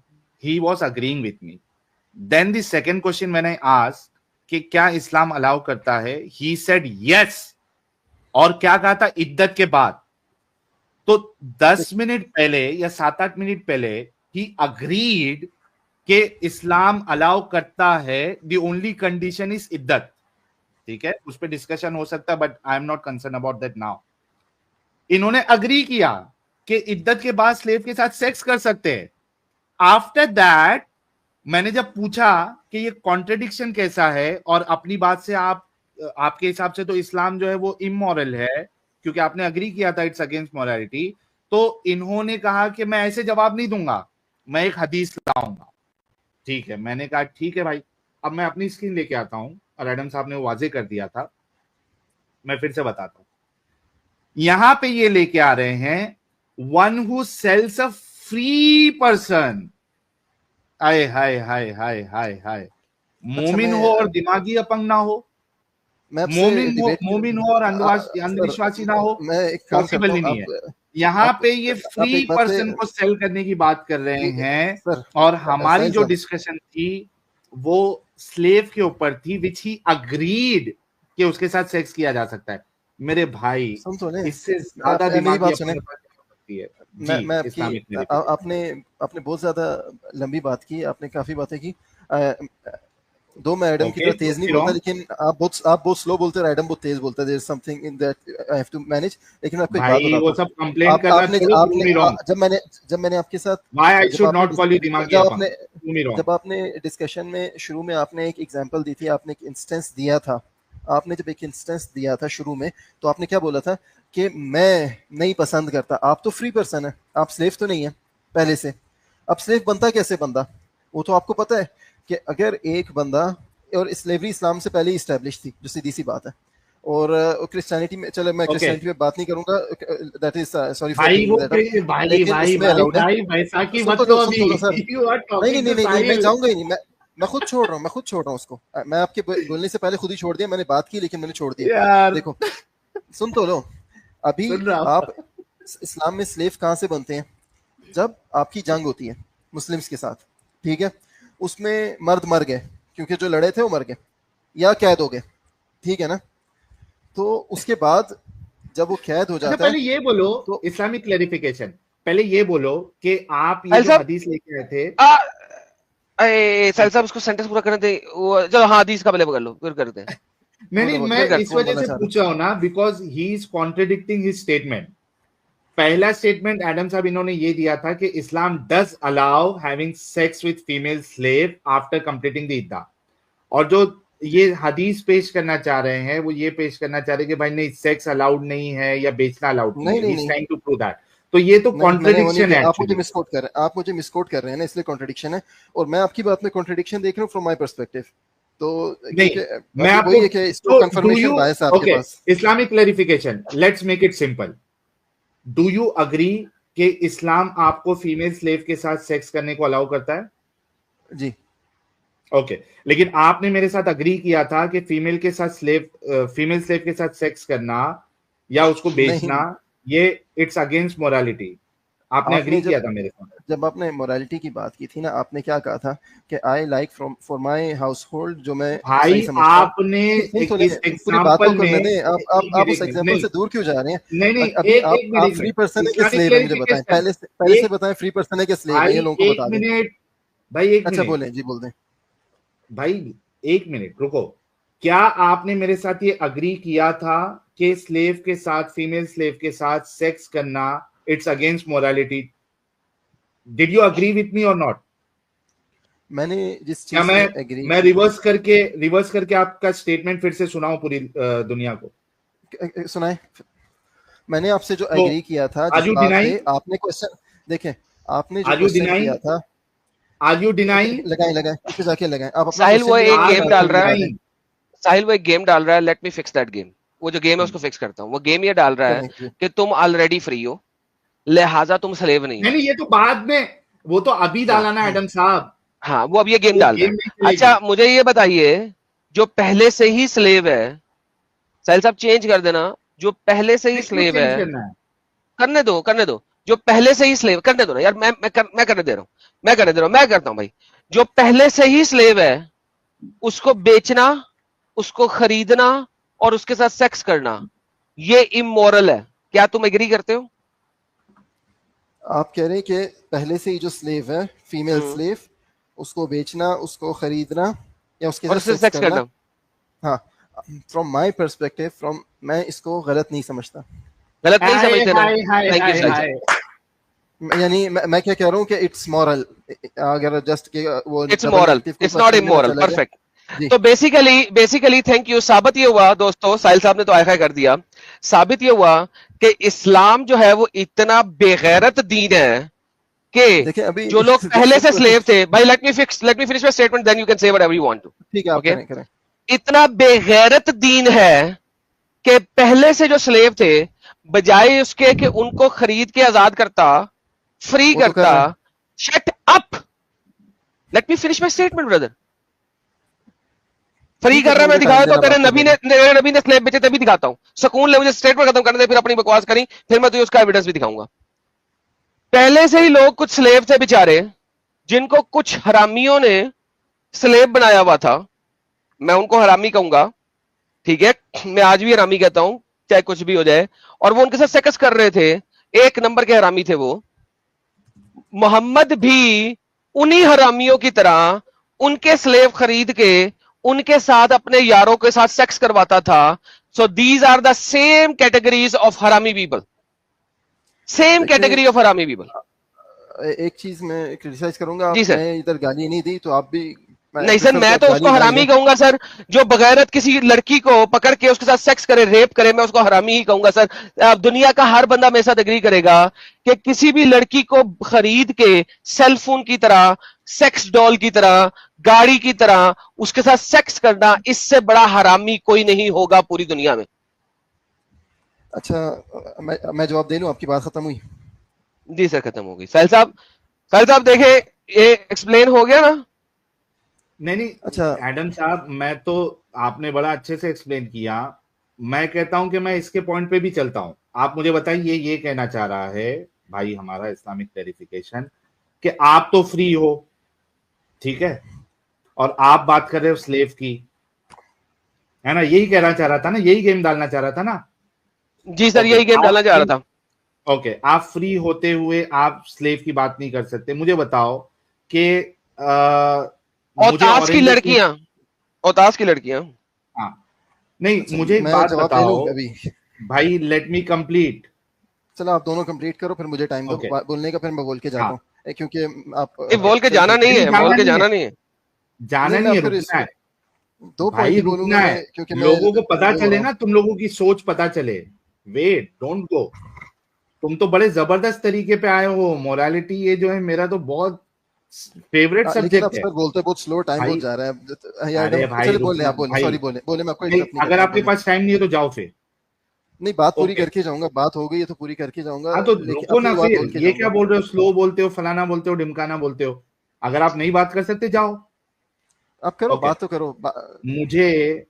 He was agreeing with me. Then the second question मैंने आस्क्ड कि क्या इस्लाम अलाउ करता है, ही सेड यस। और क्या कहा था, इद्दत के बाद। तो 10 मिनट पहले या 7-8 मिनट पहले ही अग्रीड कि इस्लाम अलाउ करता है, द ओनली कंडीशन इज इद्दत। ठीक है, उस पर डिस्कशन हो सकता है, but I am not concern about that now. इन्होंने अग्री किया कि इद्दत के बाद स्लेव के साथ सेक्स कर सकते हैं। आफ्टर दैट मैंने जब पूछा कि ये कॉन्ट्रडिक्शन कैसा है, और अपनी बात से आपके हिसाब से तो इस्लाम जो है वो इमोरल है, क्योंकि आपने अग्री किया था इट्स अगेंस्ट मोरालिटी, तो इन्होंने कहा कि मैं ऐसे जवाब नहीं दूंगा, मैं एक हदीस लाऊंगा। ठीक है, मैंने कहा ठीक है भाई, अब मैं अपनी स्क्रीन लेके आता हूं, और एडम साहब ने वो वाजे कर दिया था, मैं फिर से बताता हूं। यहां पे ये लेके आ रहे हैं, one who sells a free person. हाय हाय हाय हाय हाय हाय, मोमिन हो और दिमागी अपंग ना हो, मोमिन हो और अंधविश्वासी ना हो, पॉसिबल ही नहीं है। यहाँ पे ये फ्री पर्सन को सेल करने की बात कर रहे हैं, और हमारी जो डिस्कशन थी वो स्लेव के ऊपर थी, विच ही अग्रीड कि उसके साथ सेक्स किया जा सकता है। मेरे भाई, इससे ज्यादा दिमागी अपंग सकती है। आपने बहुत ज्यादा लंबी बात की, आपने काफी बातें की। दो मैं एडम की तरह तेज नहीं बोलता, लेकिन आप बहुत स्लो बोलते हो, एडम बहुत तेज बोलता है। There is something in that I have to manage. लेकिन आपको एक बात बताता हूं, वो सब कंप्लेंट करना आपने जब मैंने आपके साथ, why I should not call you दिमागी अपंग, जब आपने डिस्कशन में शुरू में आपने एक एग्जांपल दी थी, आपने एक इंस्टेंस दिया था, आपने जब एक इंस्टेंस दिया था शुरू में, तो आपने क्या बोला था कि मैं नहीं पसंद करता। आप तो फ्री पर्सन है, आप स्लेव तो नहीं है पहले से। अब स्लेव बनता कैसे बंदा, वो तो आपको पता है कि अगर एक बंदा, और स्लेवरी इस्लाम से पहले ही इस्टेब्लिश थी, जो सीधी सी बात है। और क्रिश्चियनिटी में, चलो मैं क्रिश्चियनिटी पे बात नहीं करूंगा, दैट इज सॉरी फॉर नहीं, मैं जाऊंगा ही नहीं, मैं खुद छोड़ रहा हूँ उसको। मैं आपके बोलने से पहले खुद ही छोड़ दिया, मैंने बात की लेकिन मैंने छोड़ दिया। देखो, सुन तो लो, अभी आप इस्लाम में स्लेव कहाँ से बनते हैं, जब आपकी जंग होती है मुस्लिम्स के साथ, ठीक है, उसमें मर्द मर गए क्योंकि जो लड़े थे वो मर गए या कैद हो गए, ठीक है ना। तो उसके बाद जब वो कैद हो जाता है, पहले ये बोलो तो इस्लामिक क्लैरिफिकेशन, पहले ये बोलो कि आप ये जो हदीस लेके आए थे, साहिल साहब उसको सेंटेंस पूरा करने दे, चलो हाँ हदीस का पहले पकड़ लो, फिर करते हैं। नहीं, मैं इस वजह से पूछ रहा हूं ना, because he is contradicting his statement. पहला स्टेटमेंट एडम साहब इन्होंने ये दिया था कि Islam does allow having sex with female slave after completing the इद्दा, और जो ये हदीस पेश करना चाह रहे हैं वो ये पेश करना चाह रहे हैं कि भाई नहीं, सेक्स अलाउड नहीं है या बेचना अलाउड नहीं है, is trying to prove that. तो ये तो कॉन्ट्रडिक्शन है, आप मुझे मिसकोट कर रहे हैं ना, इसलिए कॉन्ट्रडिक्शन है, और मैं आपकी बात में कॉन्ट्रडिक्शन देख रहा हूं फ्रॉम माय पर्सपेक्टिव। तो मैं आपको कंफर्मेशन बायस है आपके पास। Islamic clarification, let's make it simple. Do you agree कि इस्लाम आपको फीमेल स्लेव के साथ सेक्स करने को अलाउ करता है? जी। ओके, लेकिन आपने मेरे साथ अग्री किया था कि फीमेल स्लेव के साथ सेक्स करना या उसको बेचना, ये इट्स अगेंस्ट मोरालिटी। आपने अग्री किया था मेरे साथ। जब आपने मोरालिटी की बात की थी ना, आपने क्या कहा था कि I like for my household, जो मैं भाई आपने एग्जांपल में आप उस एग्जांपल से दूर क्यों जा रहे हैं? नहीं, आप फ्री पर्सन है कि स्लेव है, मुझे बताएं, पहले से बताएं, फ्री पर्सन है कि स्लेव है, ये लोगों को बता दें भाई। अच्छा बोलें जी, बोल दें भाई, एक मिनट रुको। क्या आपने मेरे साथ ये अग्री किया था कि स्लेव के साथ, फीमेल स्लेव के साथ सेक्स करना it's against morality? Did you agree with me और नॉट? मैंने जिस चीज से एग्री, मैं रिवर्स करके आपका स्टेटमेंट फिर से सुनाऊं पूरी दुनिया को? सुनाए। मैंने आपसे जो एग्री किया था, आपने क्वेश्चन देखें, आपने जो क्वेश्चन किया था, Are you denying? लगाएं पीछे जाके लगाएं। आप साहिल वो एक गेम डाल रहा है, साहिल वो एक गेम डाल रहा है, let me fix that game. वो जो गेम है उसको फिक्स करता हूँ। वो गेम ये डाल रहा है कि तुम ऑलरेडी फ्री हो, लिहाजा तुम स्लेव नहीं हो। नहीं, ये तो बाद में, वो तो अभी डाला ना एडम साहब। हाँ, वो अब ये गेम डाल रहे हैं। अच्छा मुझे ये बताइए, जो पहले से ही स्लेव है, साहिल साहब चेंज कर देना, जो पहले से ही स्लेव है, करने दो, जो पहले से ही स्लेव, करने दो ना यार, मैं करने दे रहा हूं, मैं करता हूं भाई। जो पहले से ही स्लेव है, उसको बेचना, उसको खरीदना और उसके साथ सेक्स करना, ये इमोरल है। क्या तुम एग्री करते हो? आप कह रहे हैं कि पहले से ही जो स्लेव है, फीमेल स्लेव, उसको बेचना, उसको खरीदना या उसके साथ सेक्स करना। हाँ, फ्रॉम माय पर्सपेक्टिव, मैं इसको गलत नहीं समझता। गलत नहीं समझते ना? Thank you. यानी मैं क्या कह रहा हूँ कि इट्स मॉरल, अगर जस्ट के वो it's moral, it's not immoral. Perfect. तो बेसिकली थैंक यू। साबित ये हुआ दोस्तों, साहिल साहब ने तो आयखा कर दिया, साबित ये हुआ कि इस्लाम जो है वो इतना बेगैरत दीन है कि अभी जो लोग पहले से स्लेव थे, भाई let me finish my statement, then you can say whatever you want to. ठीक है, आप करें। इतना बेगैरत दीन है कि पहले से जो स्लेव थे, बजाय उसके कि उनको खरीद के आजाद करता, फ्री करता, shut up, late me finish my statement brother. Free कर रहा है, मैं दिखाया तो तेरे नबी ने स्लेव बेचे, तभी दिखाता हूं। सुकून ले, मुझे स्टेटमेंट खत्म करने दे, फिर अपनी बकवास करी, फिर मैं तुझे उसका एविडेंस भी दिखाऊंगा। पहले से ही लोग कुछ स्लेव थे बेचारे, जिनको कुछ हरामियों ने स्लेव बनाया हुआ था, मैं उनको हरामी कहूंगा, ठीक है, मैं आज भी हरामी कहता हूं, चाहे कुछ भी हो जाए, और वो उनके साथ सेक्स कर रहे थे, एक नंबर के हरामी थे वो। मोहम्मद भी उन्हीं हरामियों की तरह उनके स्लेव खरीद के उनके साथ अपने यारों के साथ सेक्स करवाता था। So these are the same categories of हरामी पीपल, सेम कैटेगरी ऑफ हरामी पीपल। एक चीज मैं क्रिटिसाइज करूंगा, मैं इधर गाली नहीं दी तो आप भी नहीं सर, मैं तो उसको हरामी कहूंगा सर, जो बगैरत किसी लड़की को पकड़ के उसके साथ सेक्स करे, रेप करे, मैं उसको हरामी ही कहूंगा सर। दुनिया का हर बंदा मेरे साथ एग्री करेगा कि किसी भी लड़की को खरीद के सेल फोन की तरह, सेक्स डॉल की तरह, गाड़ी की तरह उसके साथ सेक्स करना, इससे बड़ा हरामी कोई नहीं होगा पूरी दुनिया में। अच्छा, मैं जवाब दे लूं? आपकी बात खत्म हुई? जी सर, खत्म हो गई। साहिल साहब देखे, ये एक्सप्लेन हो गया ना? नहीं, अच्छा एडम साहब, मैं तो, आपने बड़ा अच्छे से एक्सप्लेन किया। मैं कहता हूं कि मैं इसके पॉइंट पे भी चलता हूं। आप मुझे बताइए, ये कहना चाह रहा है भाई हमारा इस्लामिक क्लैरिफिकेशन कि आप तो फ्री हो, ठीक है, और आप बात कर रहे हो स्लेव की, है ना? यही कहना चाह रहा था ना, यही गेम डालना चाह रहा था ना? जी सर, यही गेम डालना चाह रहा था। ओके, आप फ्री होते हुए आप स्लेव की बात नहीं कर सकते। मुझे बताओ कि औतास की लड़कियां, हाँ, नहीं, मुझे एक बात बताओ भाई, लेट मी कंप्लीट। चलो आप दोनों कंप्लीट करो, फिर मुझे टाइम दो बोलने का, फिर मैं बोल के जाता हूँ। क्योंकि आप बोल के जाना नहीं है, बोल के जाना नहीं है, जाना नहीं है, रुकना है। दो भाई रुकना है, क्योंकि लोगों को पता चले ना, तुम लोगों की सोच पता चले। Wait, don't go. तुम तो बड़े जबरदस्त तरीके पे आए हो। मोरालिटी ये जो है मेरा तो बहुत फेवरेट सब्जेक्ट है। बोलते बहुत स्लो, टाइम बहुत जा रहा है यार। चलिए बोले, आप बोले, सॉरी बोले, मैं आपको नहीं, अगर आपके पास टाइम नहीं है तो जाओ फिर। नहीं, बात पूरी करके जाऊंगा, बात हो गई है तो पूरी करके जाऊंगा। हाँ, तो रुको ना फिर। ये क्या बोल रहे हो? स्लो बोलते हो, फलाना बोलते हो, ढिमकाना बोलते हो। अगर आप नहीं बात कर सकते, जाओ, आप करो, बात तो करो। मुझे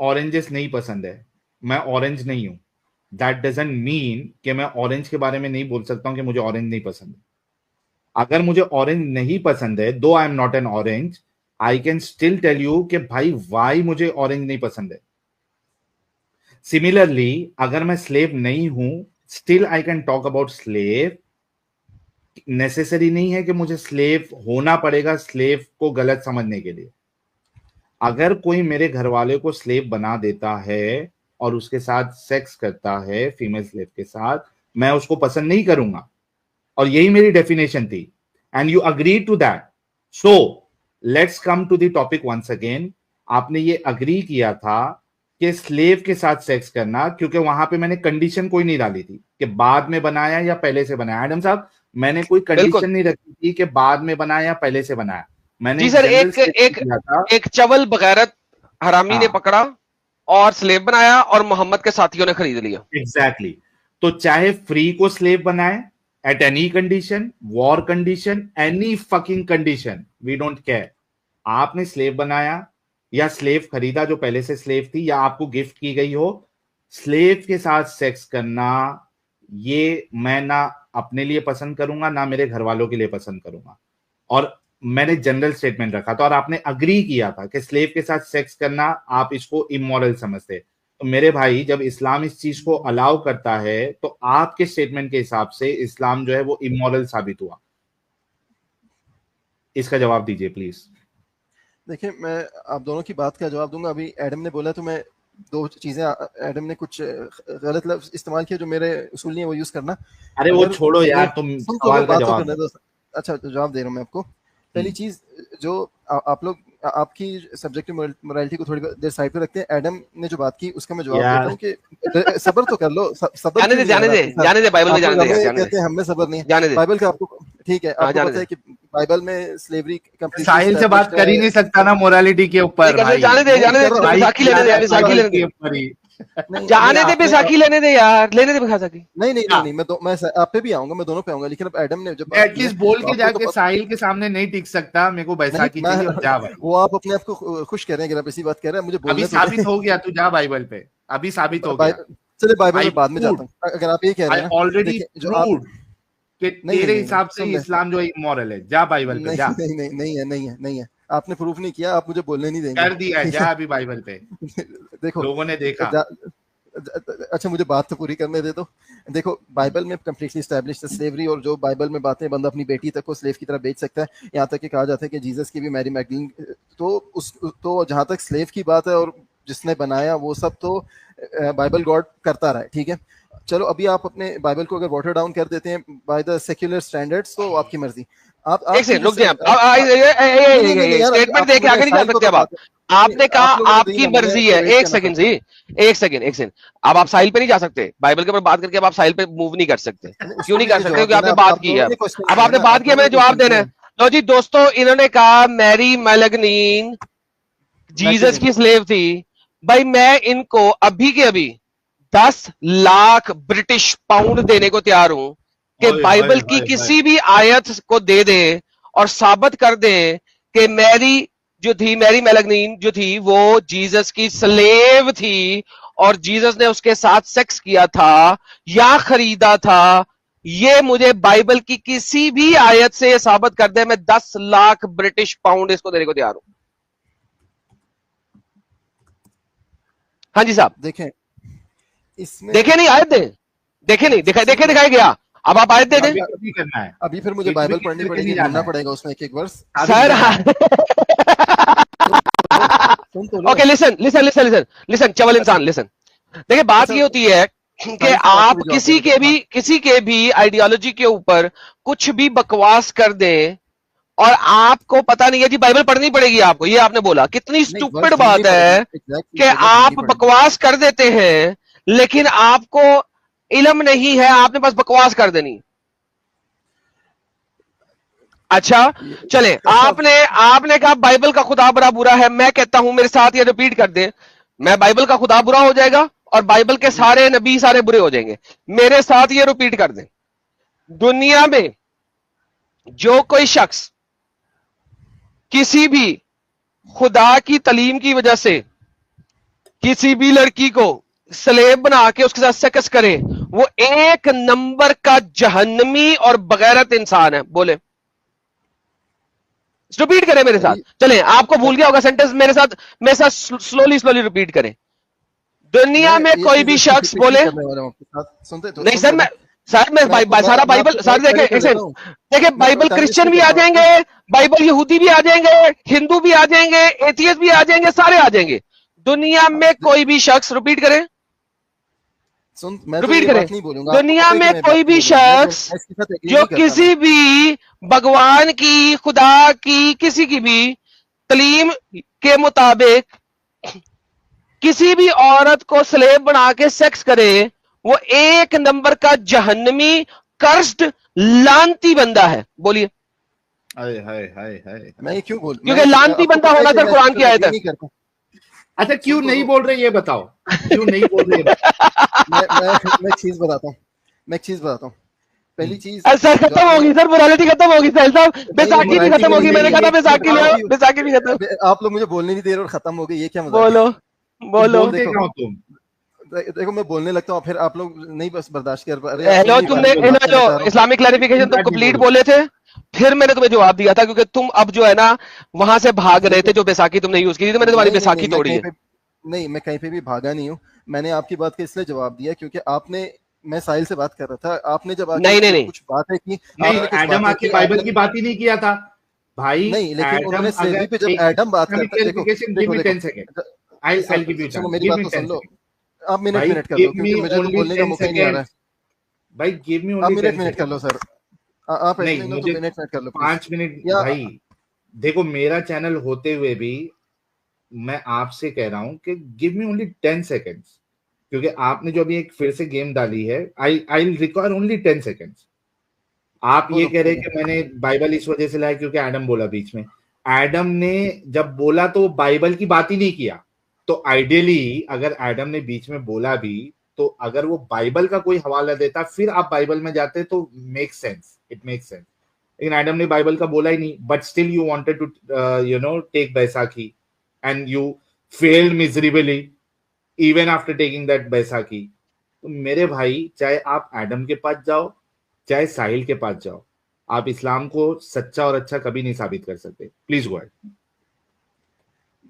ऑरेंजेस नहीं पसंद है, मैं ऑरेंज नहीं हूं। दैट डजंट मीन कि मैं ऑरेंज के बारे में नहीं बोल सकता हूं कि मुझे ऑरेंज नहीं पसंद है। अगर मुझे ऑरेंज नहीं पसंद है, though I am not an orange, I can still tell you कि भाई वाई मुझे ऑरेंज नहीं पसंद है। सिमिलरली, अगर मैं स्लेव नहीं हूं, still I can talk about slave. Necessary नहीं है कि मुझे स्लेव होना पड़ेगा स्लेव को गलत समझने के लिए। अगर कोई मेरे घर वाले को स्लेव बना देता है और उसके साथ सेक्स करता है फीमेल स्लेव के साथ, मैं उसको पसंद नहीं करूंगा। और यही मेरी डेफिनेशन थी, and you agree to that. So let's come to the topic once again. आपने ये अग्री किया था कि स्लेव के साथ सेक्स करना, क्योंकि वहां पे मैंने कंडीशन कोई नहीं डाली थी कि बाद में बनाया या पहले से बनाया। एडम साहब, मैंने कोई कंडीशन नहीं रखी थी कि बाद में बनाया या पहले से बनाया। मैंने जी सर, एक चवल बगैरत हरामी ने पकड़ा और स्लेव बनाया और मोहम्मद के साथियों ने खरीद लिया। एग्जैक्टली। तो चाहे फ्री को स्लेव बनाए at any condition, war condition, any fucking condition, we don't care. आपने स्लेव बनाया या स्लेव खरीदा जो पहले से स्लेव थी, या आपको गिफ्ट की गई हो, स्लेव के साथ सेक्स करना ये मैं ना अपने लिए पसंद करूंगा ना मेरे घर वालों के लिए पसंद करूंगा। और मैंने जनरल स्टेटमेंट रखा था और आपने अग्री किया था कि स्लेव के साथ सेक्स करना आप इसको इमोरल समझते। तो मेरे भाई, जब इस्लाम इस चीज को अलाउ करता है तो आपके स्टेटमेंट के हिसाब से इस्लाम जो है वो इमोरल साबित हुआ। इसका जवाब दीजिए प्लीज। देखिए, मैं आप दोनों की बात का जवाब दूंगा। अभी एडम ने बोला तो मैं दो चीजें, एडम ने कुछ गलत लफ्ज इस्तेमाल किए जो मेरे उसूल नहीं है वो यूज करना। अरे वो छोड़ो यार, तुम सवाल का जवाब दो। अच्छा, जवाब दे रहा हूँ मैं आपको। पहली चीज, जो आप लोग आपकी सब्जेक्टिव मोरालिटी को थोड़ी देर साइड पे रखते हैं। एडम ने जो बात की उसका मैं जवाब देता हूँ कि सब्र तो कर लो। सब्र जाने दे बाइबल में जाने दे। हमें सब्र नहीं है बाइबल का। आपको ठीक है, आपको पता है कि बाइबल में स्लेवरी कंप्लीट। साहिल से बात कर ही नहीं सकता ना मोरालिटी के ऊपर। जाने दे बैसाखी लेने दे, बैसाखी लेने दे, जाने दे, बैसाखी लेने दे यार, लेने दे बैसाखी। नहीं, मैं आप पे भी आऊंगा, मैं दोनों पे आऊंगा। लेकिन अब एडम ने जब एटलीस्ट बोल के जाके साहिल के सामने नहीं टिक सकता, मेरे को बैसाखी चाहिए, जा भाई। वो आप अपने आप को खुश कर रहे हैं अगर आप ऐसी बात कर रहे हैं। मुझे अभी साबित हो गया, तू जा बाइबल पे, अभी साबित हो गया। चलिए बाइबल में बाद में जाता हूँ। अगर आप ये कह रहे हैं ऑलरेडी प्रूव्ड कि तेरे हिसाब से इस्लाम जो है इमोरल है, जा बाइबल पे जा। नहीं है, आपने प्रूफ नहीं किया, आप मुझे बोलने नहीं देंगे। कर दिया, जा अभी बाइबल पे। देखो, लोगों ने देखा। अच्छा, मुझे बात तो पूरी करने दे दो। देखो, बाइबल में कंप्लीटली एस्टैब्लिश्ड स्लेवरी, और जो बाइबल में बातें बंदा अपनी बेटी तक को स्लेव की तरह बेच सकता है। यहाँ तक कि कहा जाता है कि जीसस की भी मैरी मैगडलीन, तो जहाँ तक स्लेव की बात है और जिसने बनाया वो सब तो बाइबल गॉड करता रहा है, ठीक है। चलो, अभी आप अपने बाइबल को अगर वाटर डाउन कर देते हैं बाय द सेक्युलर स्टैंडर्ड्स तो आपकी मर्जी। आप एक सेकंड रुक जाए, स्टेटमेंट दे के आगे नहीं जा सकते। अब आपने कहा आपकी मर्जी है। एक सेकंड, अब आप साहिल पे नहीं जा सकते। बाइबल के ऊपर बात करके अब आप साहिल पे मूव नहीं कर सकते। क्यों नहीं कर सकते? क्योंकि आपने बात की है। अब आपने बात किया, मैंने जवाब देना है। लो जी दोस्तों, इन्होंने कहा मैरी मैगडलीन जीसस की स्लेव थी। भाई मैं इनको अभी के अभी 10 लाख ब्रिटिश पाउंड देने को तैयार हूं कि बाइबल की किसी भी आयत को दे दें और साबित कर दें कि मैरी मैगडलीन जो थी वो जीसस की स्लेव थी और जीसस ने उसके साथ सेक्स किया था या खरीदा था। ये मुझे बाइबल की किसी भी आयत से साबित कर दे, मैं 10 लाख ब्रिटिश पाउंड इसको देने को तैयार हूं। हाँ जी साहब, देखें इसमें, देखे नहीं आयत दें, देखे नहीं दिखाया गया। अब आप आयत दे दें। अभी फिर मुझे बाइबल पढ़नी पड़ेगी, जानना पड़ेगा उसमें एक वर्स। सर ओके, लिसन चवल इंसान, लिसन। देखिए, बात ये होती है कि आप किसी के भी आइडियोलॉजी के ऊपर कुछ भी बकवास कर दें और आपको पता नहीं है जी बाइबल पढ़नी पड़ेगी आपको। ये आपने बोला, कितनी स्टूपिड बात है कि आप बकवास कर देते हैं लेकिन आपको इल्म नहीं है, आपने बस बकवास कर देनी। अच्छा चले, आपने कहा बाइबल का खुदा बड़ा बुरा है। मैं कहता हूं, मेरे साथ ये रिपीट कर दे, मैं बाइबल का खुदा बुरा हो जाएगा और बाइबल के सारे नबी सारे बुरे हो जाएंगे। मेरे साथ ये रिपीट कर दे, दुनिया में जो कोई शख्स किसी भी खुदा की तलीम की वजह से किसी भी लड़की को स्लेव बना के उसके साथ सेक्स करे, वो एक नंबर का जहन्नमी और बगैरत इंसान है। बोले, रिपीट करें मेरे साथ। चलें, आपको भूल गया होगा सेंटेंस, मेरे साथ स्लोली रिपीट करें। दुनिया में कोई भी शख्स बोले, नहीं सर मैं सारा बाइबल, सर देखे बाइबल क्रिश्चियन भी आ जाएंगे, बाइबल यहूदी भी आ जाएंगे, हिंदू भी आ जाएंगे, एथियस्ट भी आ जाएंगे, सारे आ जाएंगे। दुनिया में कोई भी शख्स, रिपीट करें, रिपीट करें, दुनिया में कोई भी शख्स जो किसी भी भगवान की, खुदा की, किसी की भी तलीम के मुताबिक किसी भी औरत को स्लेव बना के सेक्स करे, वो एक नंबर का जहन्नमी कर्स्ड लानती बंदा है। बोलिए। मैं क्यों बोल, क्योंकि लानती बंदा होना सर कुरान की आयत है। अच्छा, क्यों नहीं बोल रहे ये बताओ, क्यों नहीं बोल रहे? मैं एक चीज बताता हूँ। पहली चीज सर खत्म होगी, सर मोरालिटी खत्म होगी साहिल साहब, बैसाखी नहीं खत्म होगी, मैंने कहा था बैसाखी ले आओ, बैसाखी भी खत्म। आप लोग मुझे बोलने नहीं दे रहे और खत्म हो गई, ये क्या बोलो बोलो। देखो मैं बोलने लगता हूँ फिर आप लोग नहीं बस बर्दाश्त कर पा रहे। हेलो तुमने जो इस्लामिक क्लैरिफिकेशन तुम कंप्लीट बोले थे, फिर मैंने तुम्हें जवाब दिया था, क्योंकि तुम अब जो है ना वहां से भाग रहे थे, जो बैसाखी तुमने यूज की थी, तो मैंने तुम्हारी बैसाखी तोड़ी है। नहीं, मैं कहीं पे भी भागा नहीं हूँ, मैंने आपकी बात का इसलिए जवाब दिया क्योंकि आपने, मैं साहिल से बात कर रहा था, आपने जब नहीं कुछ बात है कि एडम आके बाइबल की बात ही नहीं किया था भाई। नहीं, लेकिन उन्होंने स्लेवरी पे जब एडम बात करते हैं, देखो मेरी बात तो सुन लो, आप मिनट कर लो क्योंकि मुझे तो बोलने का मौका नहीं आ रहा है भाई। गिव मी ओनली मिनट कर लो सर, आप ऐसे नहीं तो मिनट कर लो 5 मिनट भाई। देखो मेरा चैनल होते हुए भी मैं आपसे कह रहा हूं कि गिव मी ओनली 10 सेकेंड्स, क्योंकि आपने जो अभी एक फिर से गेम डाली है, आई रिक्वायर ओनली 10 सेकेंड्स। आप ये कह रहे हैं कि मैंने बाइबल इस वजह से लाया क्योंकि एडम बोला बीच में। एडम ने जब बोला तो बाइबल की बात ही नहीं किया, तो आइडियली अगर एडम ने बीच में बोला भी तो अगर वो बाइबल का कोई हवाला देता फिर आप बाइबल में जाते तो make sense, it make sense. लेकिन एडम ने बाइबल का बोला ही नहीं, but still you wanted to take बैसाखी and you failed miserably even after taking that बैसाखी। तो मेरे भाई, चाहे आप एडम के पास जाओ चाहे साहिल के पास जाओ, आप इस्लाम को सच्चा और अच्छा कभी नहीं साबित कर सकते। Please go ahead.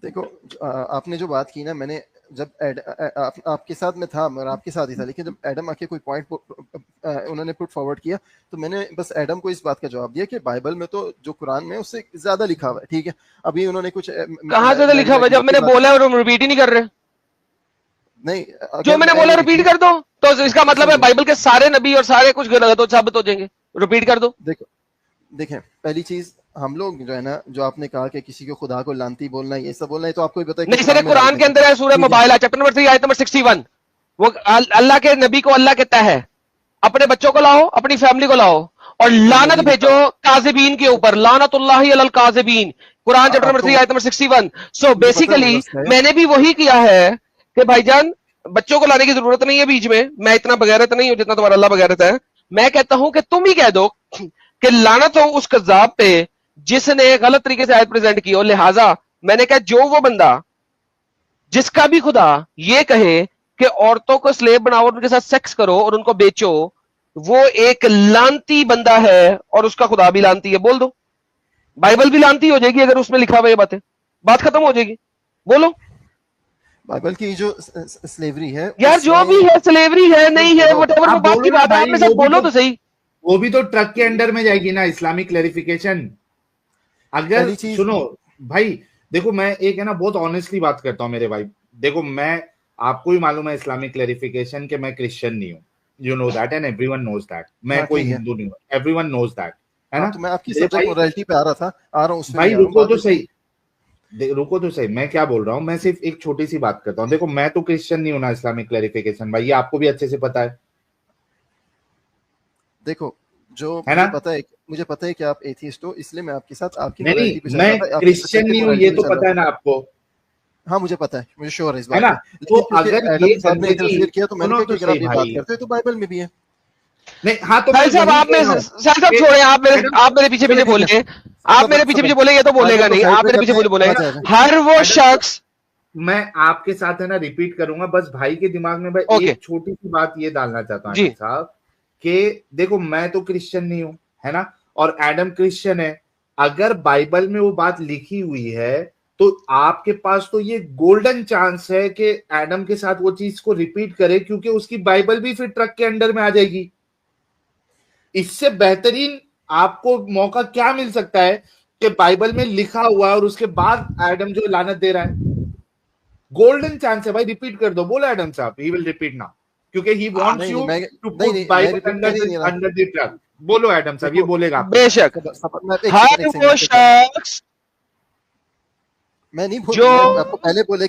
देखो आपने जो बात की ना, मैंने जब आपके साथ में था, मैं आपके साथ ही था, लेकिन जब एडम आके कोई पॉइंट उन्होंने पुट फॉरवर्ड किया तो मैंने बस एडम को इस बात का जवाब दिया कि बाइबल में तो जो कुरान में उससे ज्यादा लिखा हुआ है, ठीक है। अभी उन्होंने कुछ कहाँ ज्यादा लिखा हुआ है? जब मैंने बोला है और हम रिपीट ही नहीं कर रहे। नहीं, जो मैंने बोला रिपीट कर दो, तो इसका मतलब है बाइबल के सारे नबी और सारे कुछ गलत हो साबित हो जाएंगे। रिपीट कर दो। देखो देखें, पहली चीज हम लोग जो है ना, जो आपने कहा कि किसी को खुदा को लानती बोलना है, ये सब बोलना है, तो आपको ही पता है नहीं सर, कुरान के अंदर है, सूरह मुबाहिला चैप्टर नंबर 3 आयत नंबर 61, वो अल्लाह के नबी को अल्लाह कहता है अपने बच्चों को लाओ, अपनी फैमिली को लाओ और लानत भेजो काज़िबीन के ऊपर, लानतुल्लाहि अलल काज़िबीन, कुरान चैप्टर नंबर 3 आयत नंबर 61। सो बेसिकली मैंने भी वही किया है कि भाईजान बच्चों को लाने की जरूरत नहीं है बीच में। मैं इतना बगैरत नहीं हूं जितना तुम्हारा अल्लाह बगैरत है। मैं कहता हूं कि तुम ही कह दो कि लानत हो उस कज़्ज़ाब पे जिसने गलत तरीके से आयत प्रेजेंट की हो। लिहाजा मैंने कहा जो वो बंदा जिसका भी खुदा ये कहे कि औरतों को स्लेव बनाओ और उनके साथ सेक्स करो और उनको बेचो, वो एक लानती बंदा है और उसका खुदा भी लानती है। बोल दो, बाइबल भी लानती हो जाएगी अगर उसमें लिखा हुआ ये बातें, बात खत्म हो जाएगी। बोलो, बाइबल की जो स्लेवरी है यार, जो भी है स्लेवरी है नहीं है व्हाटएवर, वो बात की बात है, आपने सब बोलो तो सही। वो भी तो ट्रक के अंडर में जाएगी ना इस्लामिक क्लैरिफिकेशन। अगर सुनो भाई, देखो मैं एक है ना बहुत ऑनेस्टली बात करता हूं मेरे भाई। देखो मैं, आपको भी मालूम है इस्लामिक क्लैरिफिकेशन के मैं क्रिश्चियन नहीं हूं, you know that and everyone knows that. मैं कोई हिंदू नहीं हूं, एवरीवन नोज दैट, है ना। तो मैं आपकी सब्जेक्ट मोरालिटी पे आ रहा हूं उसमें भाई। रुको तो सही, रुको तो सही, मैं क्या बोल रहा हूं। मैं सिर्फ एक छोटी सी बात करता हूं। देखो मैं तो क्रिश्चियन नहीं हूं ना इस्लामिक क्लैरिफिकेशन भाई, ये आपको भी अच्छे से पता है। देखो जो मुझे पता है कि आप एथियस्ट हो, इसलिए मैं आपके साथ आपकी नहीं, मैं क्रिश्चियन नहीं हूं, ये तो पता है ना आपको। हाँ मुझे पता है, मुझे श्योर है इस बात है। तो अगर ये इंटरफेयर किया तो मैंने कहा कि अगर आप ये बात करते हो तो बाइबल में भी है। नहीं, हाँ तो साहब आप छोड़े, आप मेरे पीछे पीछे बोलेंगे, आप मेरे पीछे पीछे बोलेंगे तो बोलेगा नहीं, आप मेरे पीछे बोलेंगे। हर वो शख्स, मैं आपके साथ है ना रिपीट करूंगा, बस भाई के दिमाग में भाई एक छोटी सी बात ये डालना चाहता हूँ साहब कि देखो मैं तो क्रिश्चियन नहीं हूं, है ना, और एडम क्रिश्चियन है। अगर बाइबल में वो बात लिखी हुई है तो आपके पास तो ये गोल्डन चांस है कि एडम के साथ वो चीज को रिपीट करे, क्योंकि उसकी बाइबल भी फिर ट्रक के अंडर में आ जाएगी। इससे बेहतरीन आपको मौका क्या मिल सकता है कि बाइबल में लिखा हुआ है और उसके बाद एडम जो लानत दे रहा है। गोल्डन चांस है भाई, रिपीट कर दो। बोला एडम साहब, ही विल रिपीट नाउ क्योंकि he wants you to put Bible under the truck. बोलो एडम साहब, ये बोलेगा बेशक। हर वो शख्स मैं नहीं बोल, आपको पहले बोले